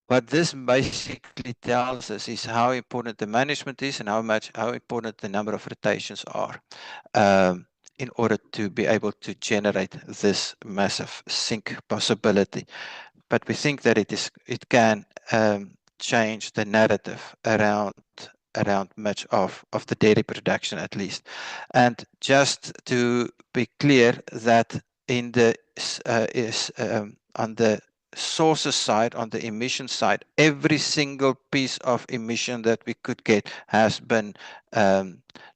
What this basically tells us is how important the management is and how important the number of rotations are. In order to be able to generate this massive sink possibility. But we think that it can change the narrative around much of the dairy production, at least. And just to be clear, that in the on the sources side, on the emission side, every single piece of emission that we could get has been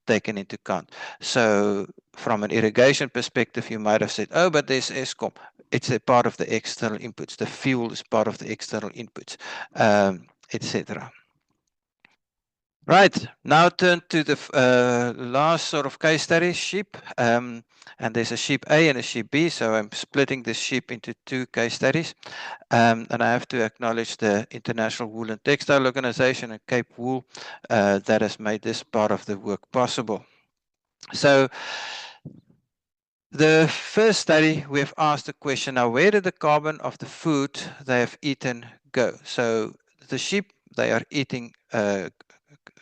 taken into account. So from an irrigation perspective, you might have said, oh, but there's Eskom. It's a part of the external inputs. The fuel is part of the external inputs, etc. Right, now turn to the last sort of case study, sheep. And there's a sheep A and a sheep B, so I'm splitting the sheep into two case studies. And I have to acknowledge the International Wool and Textile Organization and Cape Wool that has made this part of the work possible. So the first study, we have asked the question, now where did the carbon of the food they have eaten go? So the sheep, they are eating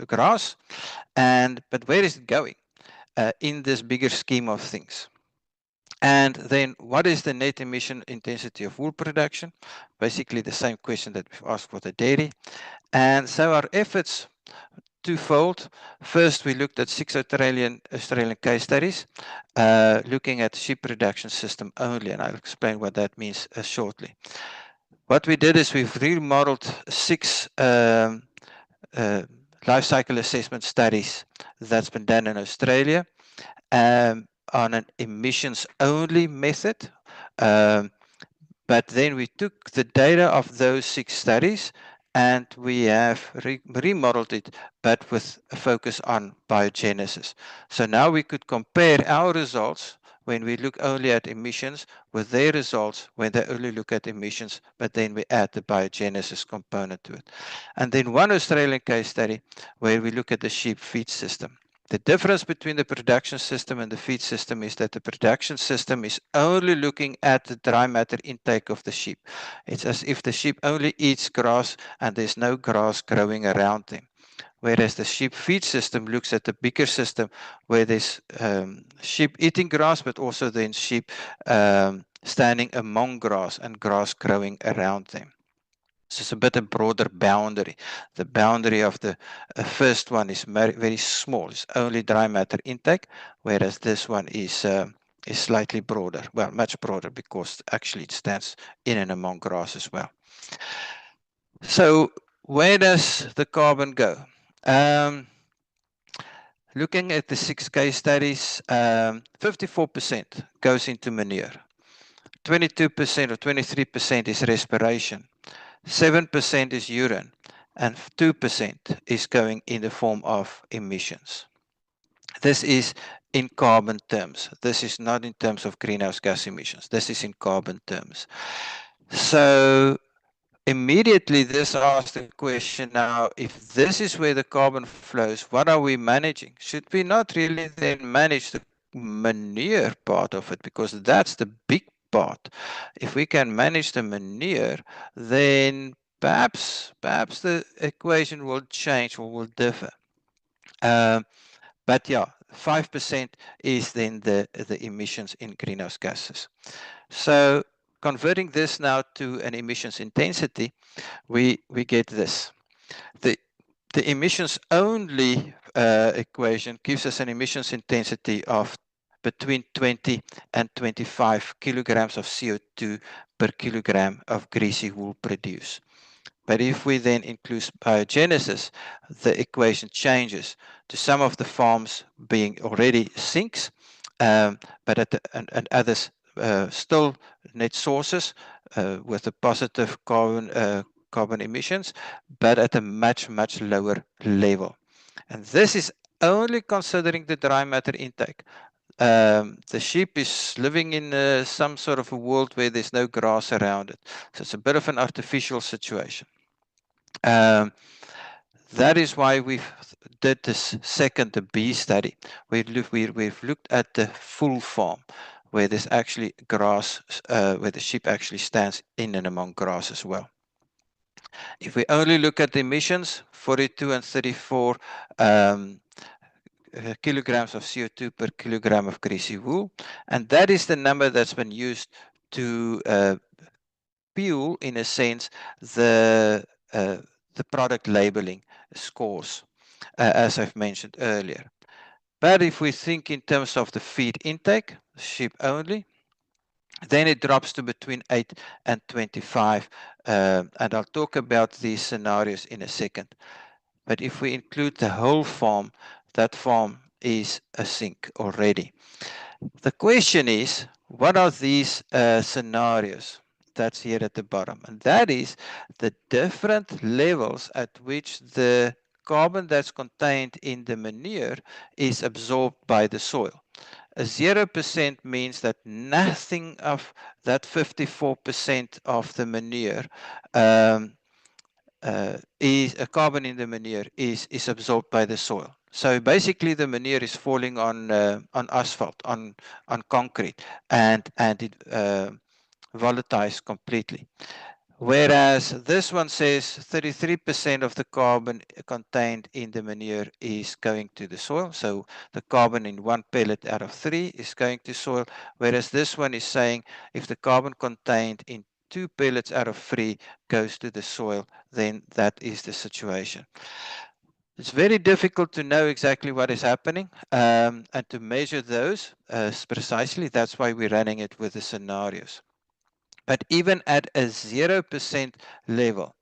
grass, but where is it going in this bigger scheme of things? And then what is the net emission intensity of wool production? Basically the same question that we've asked for the dairy. And so our efforts twofold. First, we looked at 6 Australian case studies, looking at sheep production system only, and I'll explain what that means shortly. What we did is we've remodeled 6 life cycle assessment studies that's been done in Australia on an emissions only method. But then we took the data of those 6 studies and we have remodeled it, but with a focus on biogenesis. So now we could compare our results when we look only at emissions with their results when they only look at emissions, but then we add the biogenesis component to it. And then one Australian case study where we look at the sheep feed system. The difference between the production system and the feed system is that the production system is only looking at the dry matter intake of the sheep. It's as if the sheep only eats grass and there's no grass growing around them. Whereas the sheep feed system looks at the bigger system where there's sheep eating grass, but also then sheep standing among grass and grass growing around them. So it's a bit a broader boundary. The boundary of the first one is very small. It's only dry matter intake, whereas this one is slightly broader. Well, much broader because actually it stands in and among grass as well. So where does the carbon go? Looking at the 6 case studies, 54% goes into manure. 22% or 23% is respiration. 7% is urine, and 2% is going in the form of emissions. This is in carbon terms. This is not in terms of greenhouse gas emissions. This is in carbon terms. So immediately this asks the question now, if this is where the carbon flows, what are we managing? Should we not really then manage the manure part of it? Because that's the big part. If we can manage the manure, then perhaps the equation will change or will differ. But yeah, 5% is then the emissions in greenhouse gases. So converting this now to an emissions intensity, we get this. The emissions only equation gives us an emissions intensity of between 20 and 25 kilograms of CO2 per kilogram of greasy wool produced. But if we then include biogenesis, the equation changes to some of the farms being already sinks, but and others still net sources with a positive carbon emissions, but at a much lower level. And this is only considering the dry matter intake. The sheep is living in some sort of a world where there's no grass around it. So it's a bit of an artificial situation. That is why we did this second, the B study. We've looked at the full farm, where there's actually grass, where the sheep actually stands in and among grass as well. If we only look at the emissions, 42 and 34 kilograms of CO2 per kilogram of greasy wool, and that is the number that's been used to fuel, in a sense, the product labeling scores, as I've mentioned earlier. But if we think in terms of the feed intake, sheep only, then it drops to between 8 and 25. And I'll talk about these scenarios in a second. But if we include the whole farm, that farm is a sink already. The question is, what are these scenarios? That's here at the bottom, and that is the different levels at which the carbon that's contained in the manure is absorbed by the soil. A 0% means that nothing of that 54% of the manure is a carbon in the manure is absorbed by the soil. So basically, the manure is falling on asphalt, on concrete, and it volatilizes completely. Whereas this one says 33% of the carbon contained in the manure is going to the soil. So the carbon in 1 pellet out of 3 is going to soil. Whereas this one is saying if the carbon contained in 2 pellets out of 3 goes to the soil, then that is the situation. It's very difficult to know exactly what is happening and to measure those precisely. That's why we're running it with the scenarios. But even at a 0% level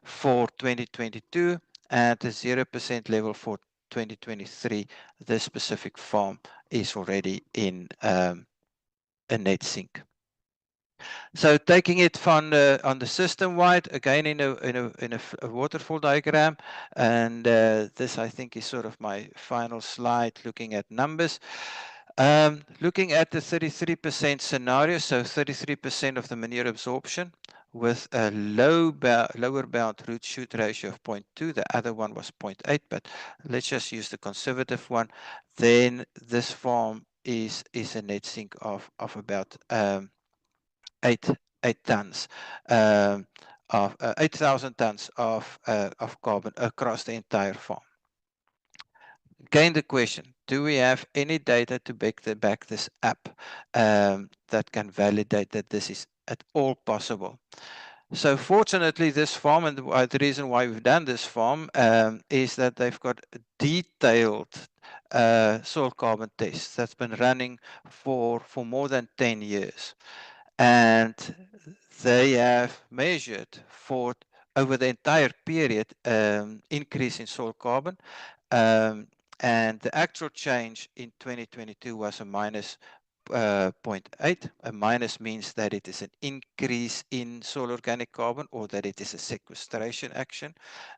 for 2022 and a 0% level for 2023, this specific farm is already in a net sink. So taking it from on the system wide, again in a waterfall diagram, and this I think is sort of my final slide looking at numbers. Looking at the 33% scenario, so 33% of the manure absorption with a lower bound root shoot ratio of 0.2, the other one was 0.8, but let's just use the conservative one, then this farm is a net sink of about 8 tons of 8,000 tons of carbon across the entire farm. Again, the question: do we have any data to back this up that can validate that this is at all possible? So fortunately, this farm, and the reason why we've done this farm is that they've got detailed soil carbon tests that's been running for more than 10 years. And they have measured for over the entire period increase in soil carbon, and the actual change in 2022 was a minus 0.8. A minus means that it is an increase in soil organic carbon or that it is a sequestration action,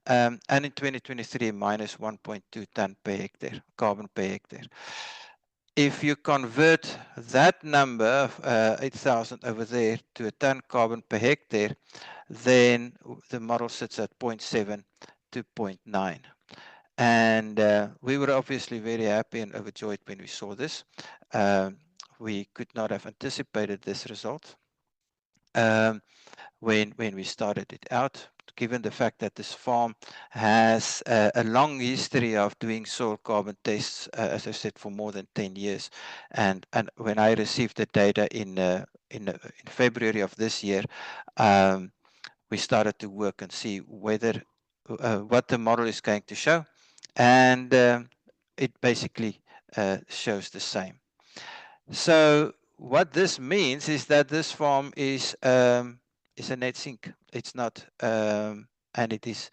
and in 2023 minus 1.2 ton per hectare, carbon per hectare. If you convert that number of 8,000 over there to a ton carbon per hectare, then the model sits at 0.7 to 0.9. And we were obviously very happy and overjoyed when we saw this. We could not have anticipated this result when we started it out, given the fact that this farm has a long history of doing soil carbon tests, as I said, for more than 10 years. And when I received the data in February of this year, we started to work and see whether what the model is going to show, and it basically shows the same. So what this means is that this farm is a net sink. It's not, and it is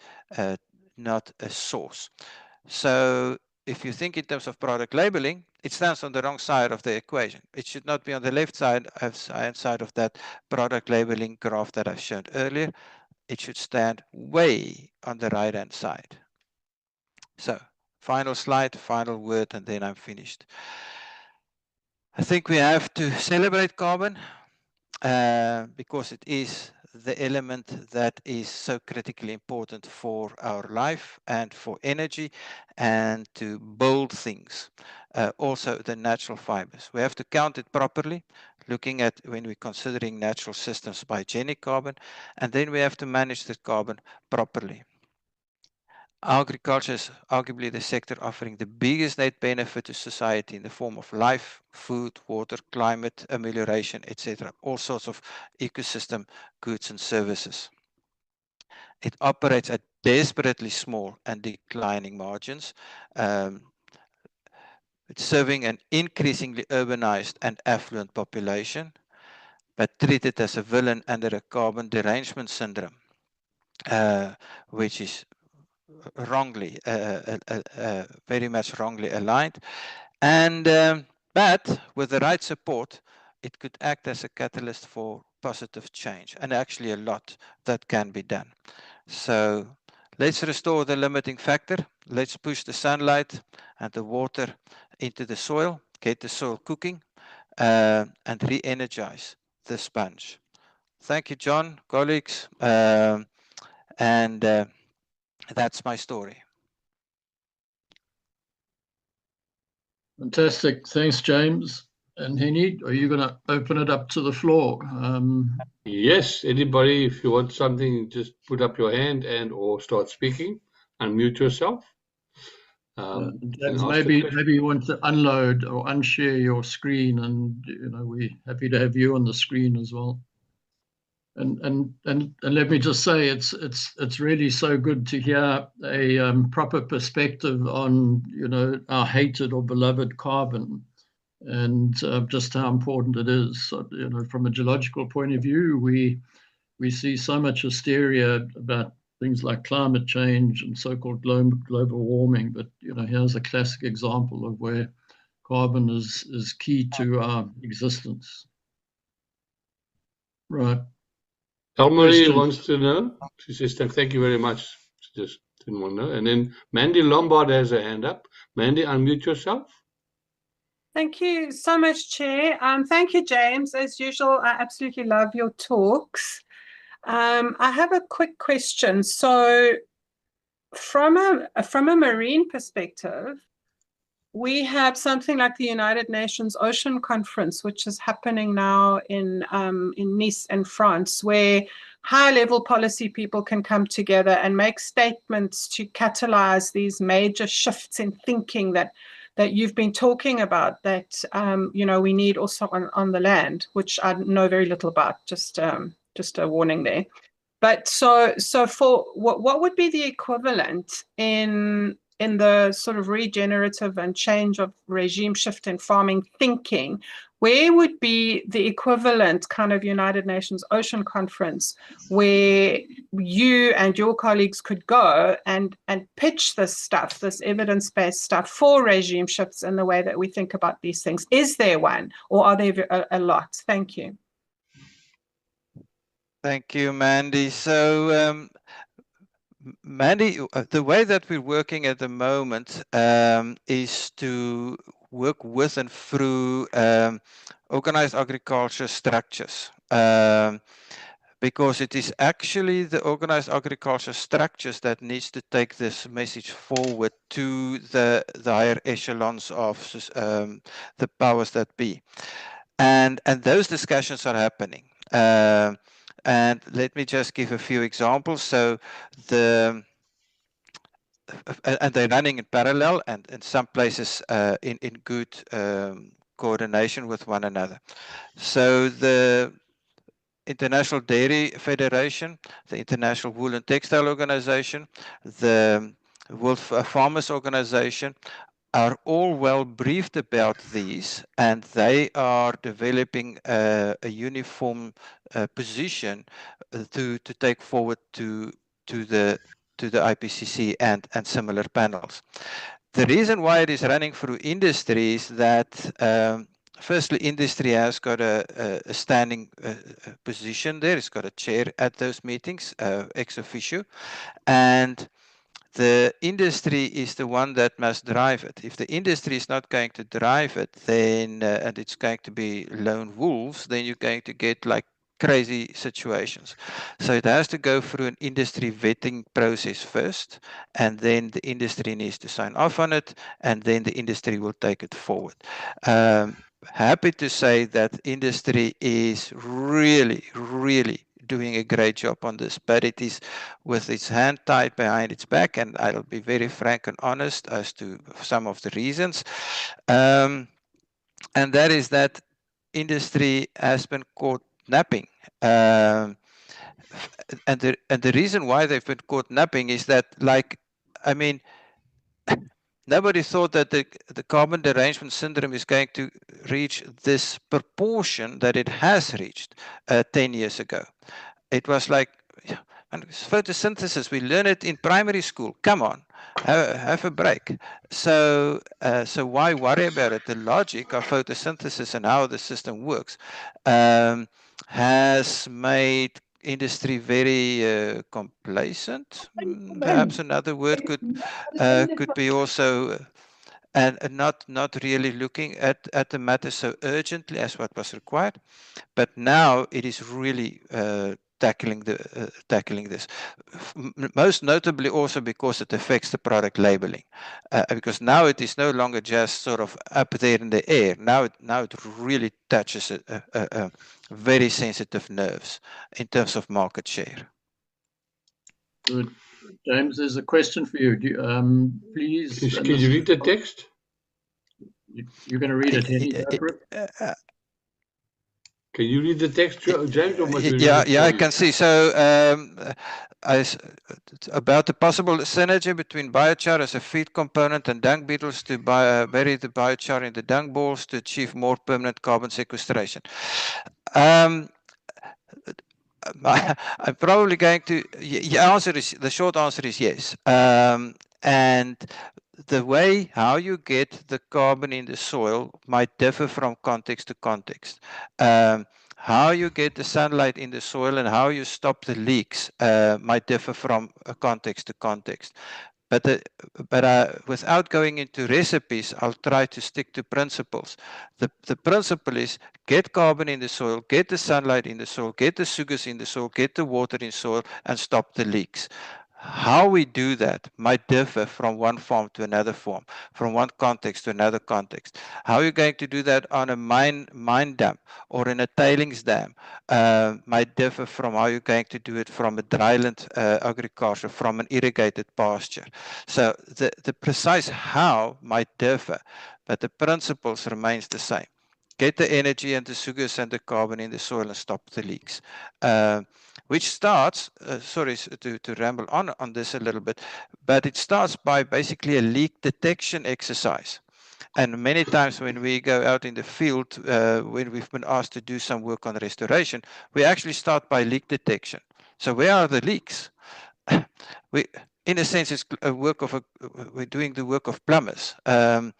not a source. So if you think in terms of product labeling, it stands on the wrong side of the equation. It should not be on the left side of that product labeling graph that I showed earlier. It should stand way on the right-hand side. So final slide, final word, and then I'm finished. I think we have to celebrate carbon because it is the element that is so critically important for our life and for energy and to build things. Also the natural fibers. We have to count it properly, looking at when we're considering natural systems biogenic carbon, and then we have to manage the carbon properly. Agriculture is arguably the sector offering the biggest net benefit to society in the form of life, food, water, climate, amelioration, etc. All sorts of ecosystem goods and services. It operates at desperately small and declining margins. It's serving an increasingly urbanized and affluent population, but treated as a villain under a carbon derangement syndrome, which is wrongly, very much wrongly aligned. And but with the right support, it could act as a catalyst for positive change, and actually a lot that can be done. So let's restore the limiting factor. Let's push the sunlight and the water into the soil, get the soil cooking, and re-energize the sponge. Thank you, John, colleagues, and that's my story. Fantastic. Thanks, James. And Henny, are you going to open it up to the floor? Yes, anybody, if you want something, just put up your hand and or start speaking. Unmute yourself. James, maybe you want to unload or unshare your screen, and we're happy to have you on the screen as well. And let me just say, it's really so good to hear a proper perspective on our hated or beloved carbon, and just how important it is. So, from a geological point of view, we see so much hysteria about things like climate change and so-called global warming, but here's a classic example of where carbon is key to our existence. Right. Elmarie Question. wants to know. She says, thank you very much. She just didn't want to know. And then Mandy Lombard has her hand up. Mandy, unmute yourself. Thank you so much, Chair. Thank you, James. As usual, I absolutely love your talks. I have a quick question. So, from a marine perspective, we have something like the United Nations Ocean Conference, which is happening now in Nice in France, where high-level policy people can come together and make statements to catalyze these major shifts in thinking that you've been talking about, that we need also on the land, which I know very little about. Just a warning there. But so for what would be the equivalent in the sort of regenerative and change of regime shift in farming thinking? Where would be the equivalent kind of United Nations Ocean Conference where you and your colleagues could go and pitch this stuff, this evidence-based stuff for regime shifts in the way that we think about these things? Is there one, or are there a lot? Thank you. Thank you, Mandy. So, Mandy, the way that we're working at the moment is to work with and through organized agriculture structures. Because it is actually the organized agriculture structures that needs to take this message forward to the higher echelons of the powers that be. And those discussions are happening. And let me just give a few examples. So and they're running in parallel and in some places in good coordination with one another. So the International Dairy Federation, the International Wool and Textile Organization, the World Farmers Organization are all well briefed about these, and they are developing a uniform position to take forward to the IPCC and similar panels. The reason why it is running through industry is that firstly, industry has got a standing position there. It's got a chair at those meetings, ex officio, and the industry is the one that must drive it. If the industry is not going to drive it, then and it's going to be lone wolves, then you're going to get like crazy situations. So it has to go through an industry vetting process first, and then the industry needs to sign off on it, and then the industry will take it forward. Happy to say that industry is really, really doing a great job on this, but it is with its hand tied behind its back, and I'll be very frank and honest as to some of the reasons. And that is that industry has been caught napping. And the reason why they've been caught napping is that, like, I mean, nobody thought that the carbon derangement syndrome is going to reach this proportion that it has reached 10 years ago. It was like, photosynthesis, we learn it in primary school. Come on, have a break. So why worry about it? The logic of photosynthesis and how the system works has made industry very complacent. Perhaps another word could be also, and not really looking at the matter so urgently as what was required. But now it is really tackling this, most notably also because it affects the product labeling, because now it is no longer just sort of up there in the air. Now it really touches a very sensitive nerves in terms of market share. Good. James, there's a question for you. Please. Can you read the text? You're going to read it, Henny? Can you read the text, James? Or must we read it I can see. So about the possible synergy between biochar as a feed component and dung beetles to bury the biochar in the dung balls to achieve more permanent carbon sequestration. I'm probably going to. The short answer is yes. And the way how you get the carbon in the soil might differ from context to context. How you get the sunlight in the soil and how you stop the leaks might differ from context to context. But without going into recipes, I'll try to stick to principles. The principle is get carbon in the soil, get the sunlight in the soil, get the sugars in the soil, get the water in soil, and stop the leaks. How we do that might differ from one farm to another farm, from one context to another context. How you're going to do that on a mine dam or in a tailings dam might differ from how you're going to do it from a dryland agriculture, from an irrigated pasture. So the precise how might differ, but the principles remains the same. Get the energy and the sugars and the carbon in the soil and stop the leaks. Which starts, sorry to ramble on this a little bit, but it starts by basically a leak detection exercise. And many times when we go out in the field, when we've been asked to do some work on restoration, we actually start by leak detection. So where are the leaks? In a sense, it's a work of we're doing the work of plumbers. So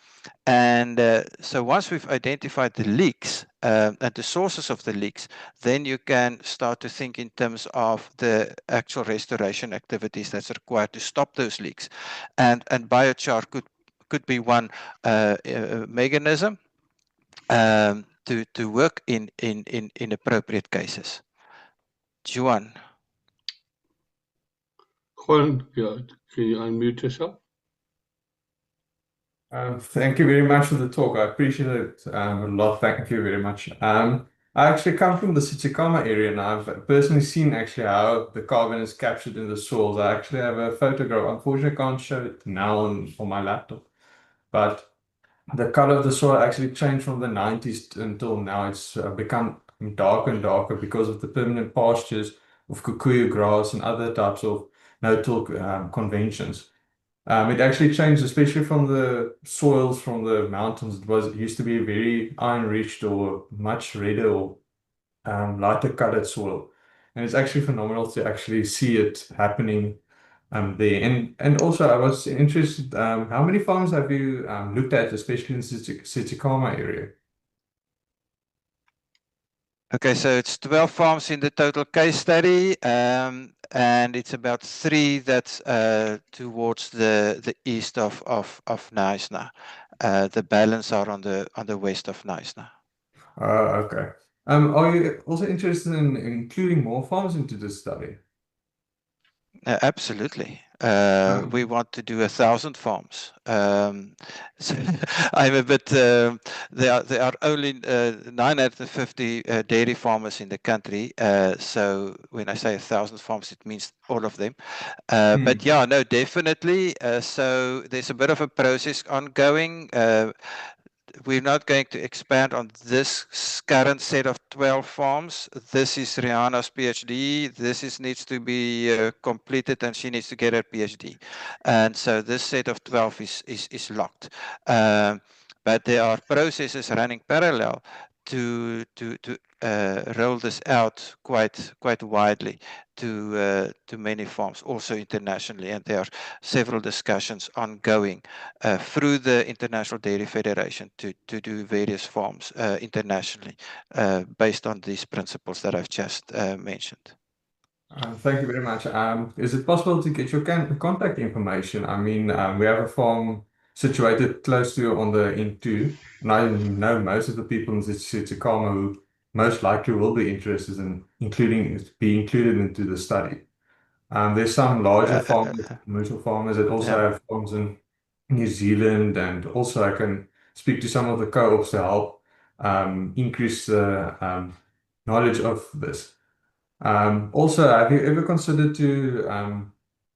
once we've identified the leaks and the sources of the leaks, then you can start to think in terms of the actual restoration activities that's required to stop those leaks. And biochar could be one mechanism to work in appropriate cases. Juan. Juan, can you unmute yourself? Thank you very much for the talk. I appreciate it a lot. Thank you very much. I actually come from the Tsitsikamma area, and I've personally seen actually how the carbon is captured in the soils. I actually have a photograph. Unfortunately, I can't show it now on my laptop, but the color of the soil actually changed from the 90s until now. It's become darker and darker because of the permanent pastures of kikuyu grass and other types of no-till conventions. It actually changed, especially from the soils from the mountains. It used to be very iron-rich or much redder or lighter colored soil. And it's actually phenomenal to actually see it happening there. And also, I was interested, how many farms have you looked at, especially in the Tsitsikamma area? Okay, so it's 12 farms in the total case study, and it's about 3 that's towards the east of Knysna. The balance are on the west of Knysna. Okay. Are you also interested in including more farms into this study? Absolutely. We want to do 1,000 farms. So I'm a bit. There are only 950 dairy farmers in the country. So when I say 1,000 farms, it means all of them. But yeah, no, definitely. So there's a bit of a process ongoing. We're not going to expand on this current set of 12 farms. This is Rihanna's PhD. This needs to be completed, and she needs to get her PhD. And so this set of 12 is locked. But there are processes running parallel to roll this out quite widely to many farms, also internationally. And there are several discussions ongoing through the International Dairy Federation to do various farms internationally based on these principles that I've just mentioned. Thank you very much. Is it possible to get your contact information? I mean, we have a farm situated close to you on the N2, and I know most of the people in Tsitsikamma who most likely will be interested in be included into the study. There's some larger farmers, commercial farmers that also have farms in New Zealand, and also I can speak to some of the co-ops to help increase the knowledge of this. Also, have you ever considered to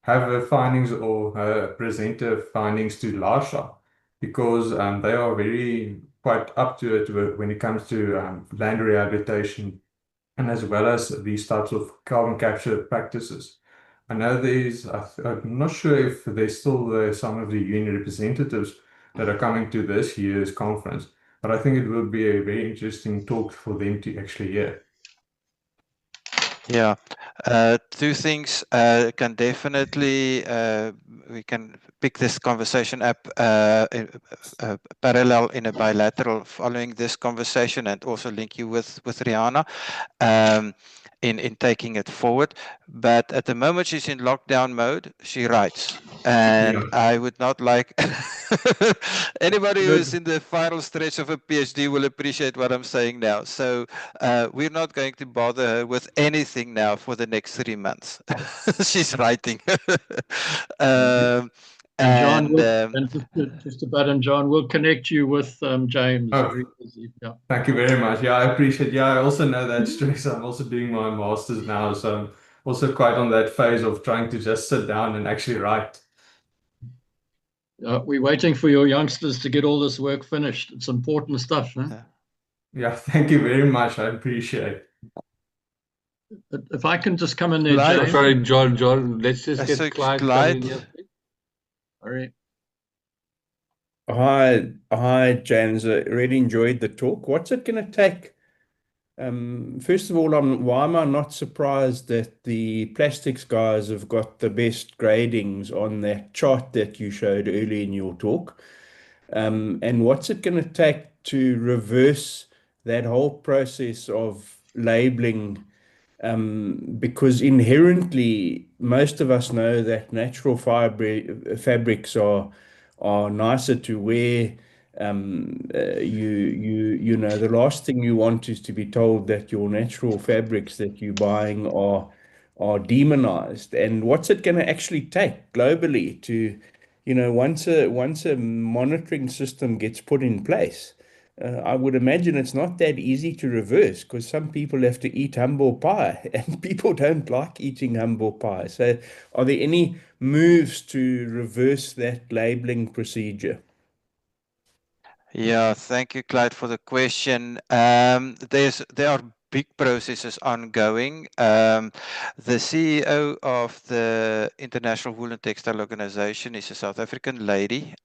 have findings or present findings to LARSHA? Because they are quite up to it when it comes to land rehabilitation and as well as these types of carbon capture practices. I know I'm not sure if there's still some of the union representatives that are coming to this year's conference, but I think it would be a very interesting talk for them to actually hear. Yeah, two things can definitely we can pick this conversation up parallel in a bilateral following this conversation, and also link you with Rihanna in taking it forward. But at the moment she's in lockdown mode, she writes. And I would not like anybody who's in the final stretch of a PhD will appreciate what I'm saying now. So we're not going to bother her with anything now for the next 3 months. She's writing. And John, just about, and John, we'll connect you with James. Very busy. Yeah. Thank you very much. Yeah, I appreciate. Yeah, I also know that stress. I'm also doing my master's now, so I'm also quite on that phase of trying to just sit down and actually write. We're waiting for your youngsters to get all this work finished. It's important stuff. Huh? Yeah, thank you very much. I appreciate it. If I can just come in there, Clyde. James. Sorry, John. Let's just So get Clyde Clyde. coming here. All right. Hi, James. I really enjoyed the talk. What's it going to take? First of all, why am I not surprised that the plastics guys have got the best gradings on that chart that you showed early in your talk? And what's it going to take to reverse that whole process of labeling? Because inherently, most of us know that natural fabrics are nicer to wear. You know, the last thing you want is to be told that your natural fabrics that you're buying are demonized. And what's it going to actually take globally to, you know, once a monitoring system gets put in place? I would imagine it's not that easy to reverse because some people have to eat humble pie and people don't like eating humble pie. So, are there any moves to reverse that labeling procedure? Yeah, thank you, Clyde, for the question. There are big processes ongoing. The CEO of the International Wool and Textile Organization is a South African lady,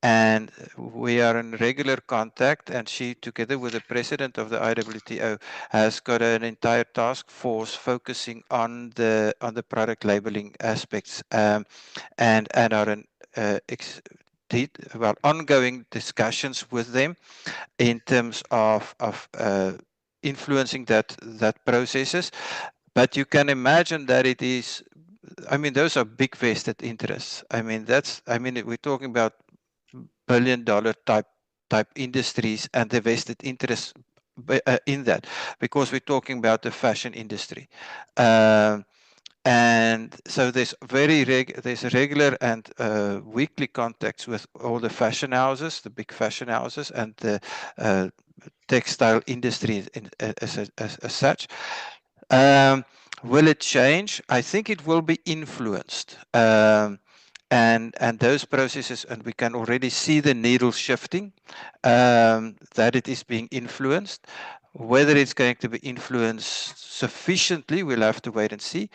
and we are in regular contact. And she, together with the president of the IWTO, has got an entire task force focusing on the product labeling aspects, and are in ongoing discussions with them in terms of influencing that processes. But you can imagine that it is, I mean, those are big vested interests. I mean, we're talking about billion-dollar type industries and the vested interests in that, because we're talking about the fashion industry. And so there's regular and weekly contacts with all the fashion houses, the big fashion houses, and the textile industry as such. Will it change? I think it will be influenced. And those processes, and we can already see the needle shifting, that it is being influenced. Whether it's going to be influenced sufficiently, we'll have to wait and see.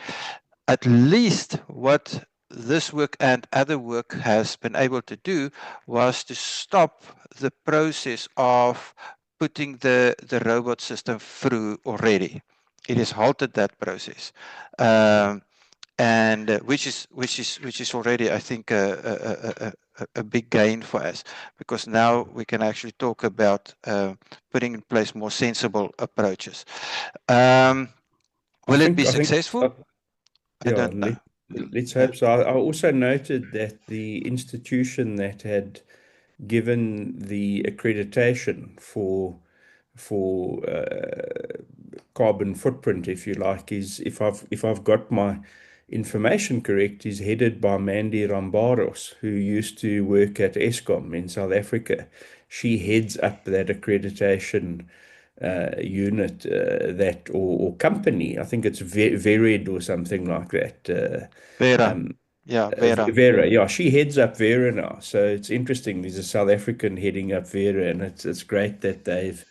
At least what this work and other work has been able to do was to stop the process of putting the robot system through already. It has halted that process. And which is already, I think, a big gain for us, because now we can actually talk about putting in place more sensible approaches. Will it be successful? I don't know. Let's hope so. I also noted that the institution that had given the accreditation for carbon footprint, if you like, is, if I've got my information correct, is headed by Mandy Rambaros, who used to work at Eskom in South Africa. She heads up that accreditation unit, that or company. I think it's Vered or something like that. Vera. Yeah, Vera. Vera, yeah, she heads up Vera now. So it's interesting. There's a South African heading up Vera, and it's great that they've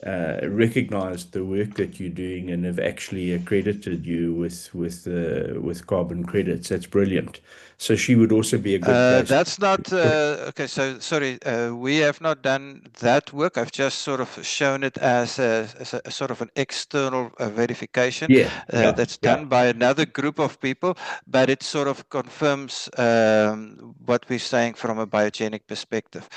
recognized the work that you're doing and have actually accredited you with carbon credits. That's brilliant. So she would also be a good place. That's not okay. So sorry, we have not done that work. I've just sort of shown it as a sort of an external verification that's done by another group of people, but it sort of confirms what we're saying from a biogenic perspective.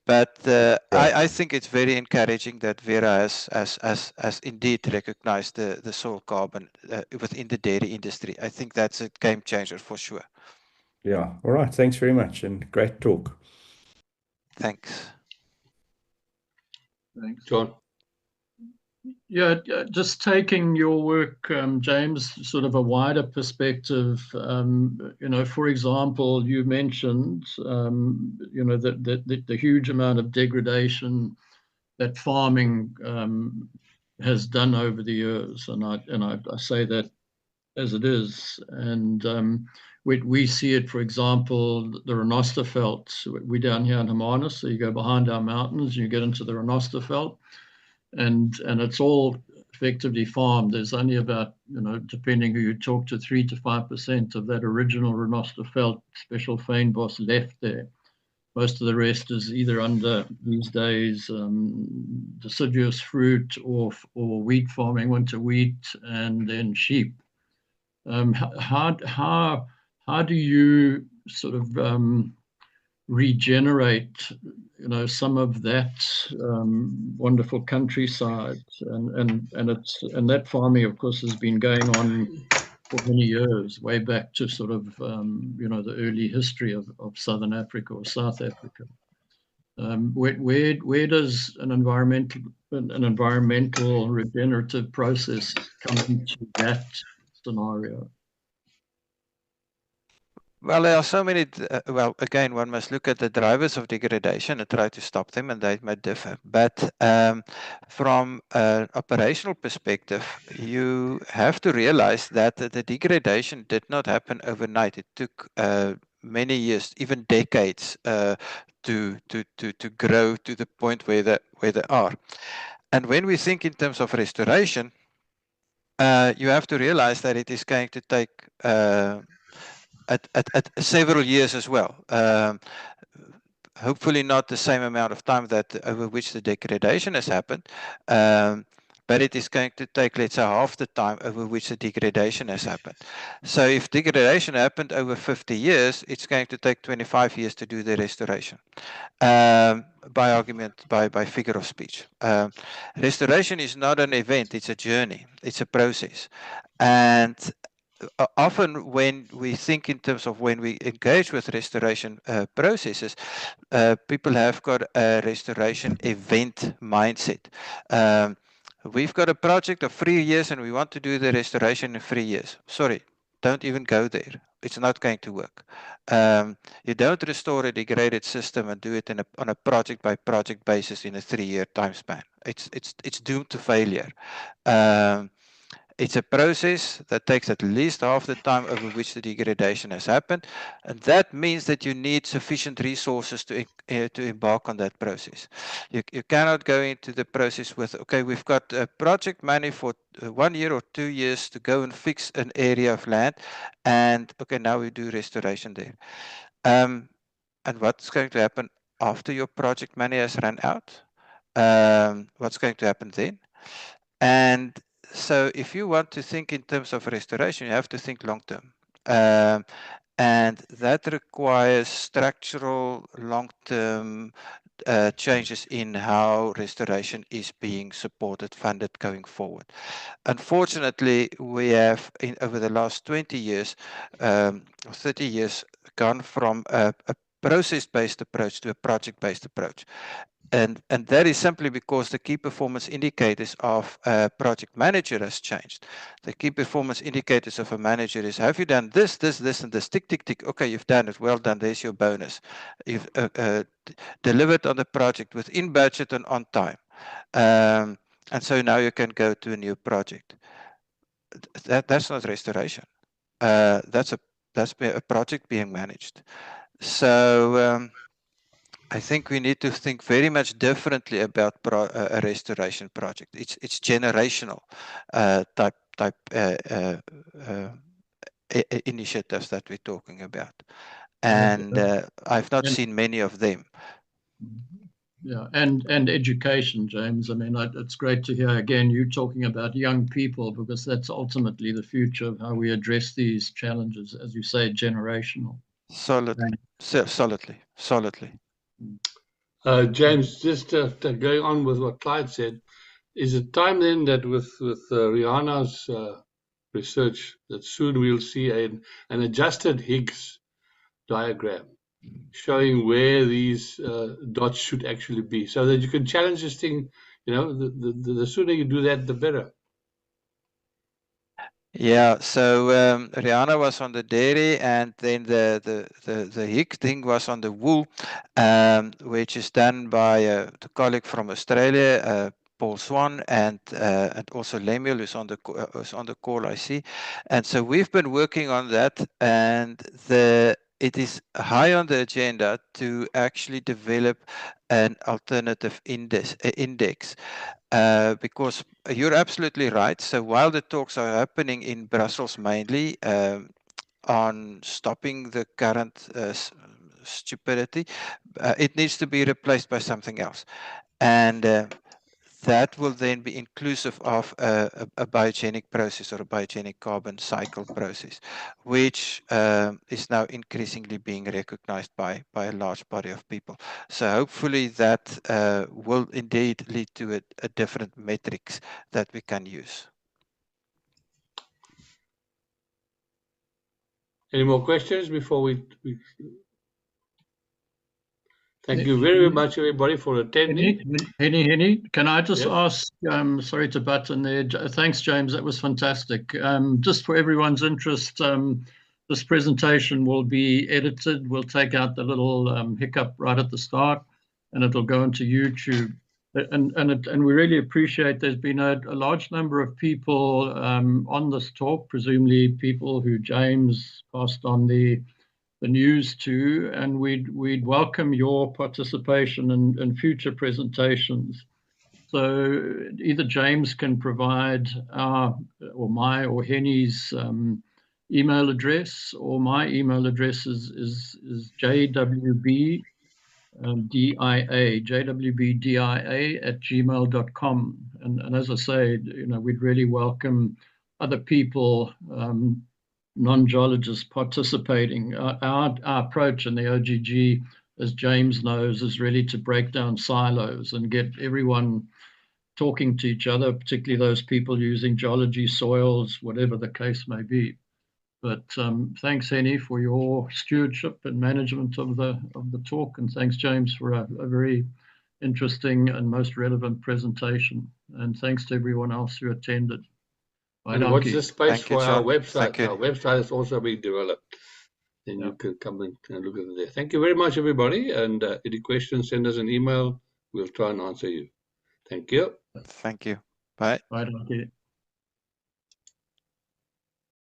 But I think it's very encouraging that Vera has indeed recognized the soil carbon within the dairy industry. I think that's a game changer for sure. Yeah. All right. Thanks very much and great talk. Thanks. Thanks. John. Yeah, just taking your work, James, sort of a wider perspective. For example, you mentioned, the huge amount of degradation that farming has done over the years, and I say that as it is, and we see it, for example, the Renosterveld. We're down here in Hermanus, so you go behind our mountains, you get into the Renosterveld. And it's all effectively farmed. There's only about, depending who you talk to, 3 to 5% of that original Renosterveld special fynbos left there. Most of the rest is either under, these days, deciduous fruit or wheat farming, winter wheat, and then sheep. How do you sort of regenerate, some of that wonderful countryside, and that farming, of course, has been going on for many years, way back to sort of the early history of Southern Africa or South Africa. Where does an environmental regenerative process come into that scenario? Well, there are so many. Well, again, one must look at the drivers of degradation and try to stop them, and they might differ. But from an operational perspective, you have to realize that the degradation did not happen overnight. It took many years, even decades, to grow to the point where they are. And when we think in terms of restoration, you have to realize that it is going to take at several years as well. Hopefully not the same amount of time that over which the degradation has happened, but it is going to take, let's say, half the time over which the degradation has happened. So if degradation happened over 50 years, it's going to take 25 years to do the restoration. By argument, by figure of speech. Restoration is not an event, it's a journey, it's a process. And often when we think in terms of when we engage with restoration processes, people have got a restoration event mindset. We've got a project of 3 years and we want to do the restoration in 3 years. Sorry, don't even go there. It's not going to work. You don't restore a degraded system and do it on a project by project basis in a 3-year time span. It's doomed to failure. It's a process that takes at least half the time over which the degradation has happened, and that means that you need sufficient resources to embark on that process. You cannot go into the process with, okay, we've got a project money for 1 year or 2 years to go and fix an area of land, and okay, now we do restoration there. And what's going to happen after your project money has run out? What's going to happen then? And so if you want to think in terms of restoration, you have to think long term. And that requires structural long-term changes in how restoration is being supported, funded going forward. Unfortunately, we have, over the last 20 years, 30 years, gone from a process-based approach to a project-based approach. And that is simply because the key performance indicators of a project manager has changed. The key performance indicators of a manager is, have you done this, this, this, and this? Tick, tick, tick. Okay, you've done it. Well done. There's your bonus. You've delivered on the project within budget and on time. And so now you can go to a new project. That's not restoration. That's a project being managed. So I think we need to think very much differently about a restoration project. It's generational type initiatives that we're talking about. Yes, And I've not and- seen many of them. Yeah, and education, James. I mean, it's great to hear again you talking about young people, because that's ultimately the future of how we address these challenges, as you say, generational. Solidly. James, just going on with what Clyde said, is it time then that with Rihanna's research that soon we'll see an adjusted Higgs diagram showing where these dots should actually be, so that you can challenge this thing? You know, the sooner you do that, the better. Yeah, so Rihanna was on the dairy, and then the Higgs thing was on the wool, which is done by a colleague from Australia, Paul Swan, and also Lemuel, who's on the call, I see. And so we've been working on that, and it is high on the agenda to actually develop an alternative index. Because you're absolutely right. So while the talks are happening in Brussels mainly on stopping the current stupidity, it needs to be replaced by something else. And that will then be inclusive of a biogenic process or a biogenic carbon cycle process, which is now increasingly being recognized by a large body of people. So hopefully that will indeed lead to a different metrics that we can use. Any more questions before we... Thank you very much, everybody, for attending. Henny, can I just Yes. ask, sorry to butt in there. Thanks, James, that was fantastic. Just for everyone's interest, this presentation will be edited. We'll take out the little hiccup right at the start, and it'll go into YouTube. And we really appreciate there's been a large number of people on this talk, presumably people who James passed on the news to, and we'd welcome your participation in future presentations. So either James can provide or my or Henny's email address, or my email address is jwbdia jwbdia@gmail.com. And as I say, we'd really welcome other people, non-geologists participating. Our approach in the OGG, as James knows, is really to break down silos and get everyone talking to each other, particularly those people using geology, soils, whatever the case may be. But thanks, Henny, for your stewardship and management of the talk, and thanks, James, for a very interesting and most relevant presentation. And thanks to everyone else who attended. And watch the space for our website. Our website is also being developed. Then you can come and look at it there. Thank you very much, everybody. And any questions, send us an email. We'll try and answer you. Thank you. Thank you. Bye. Bye, Donkey.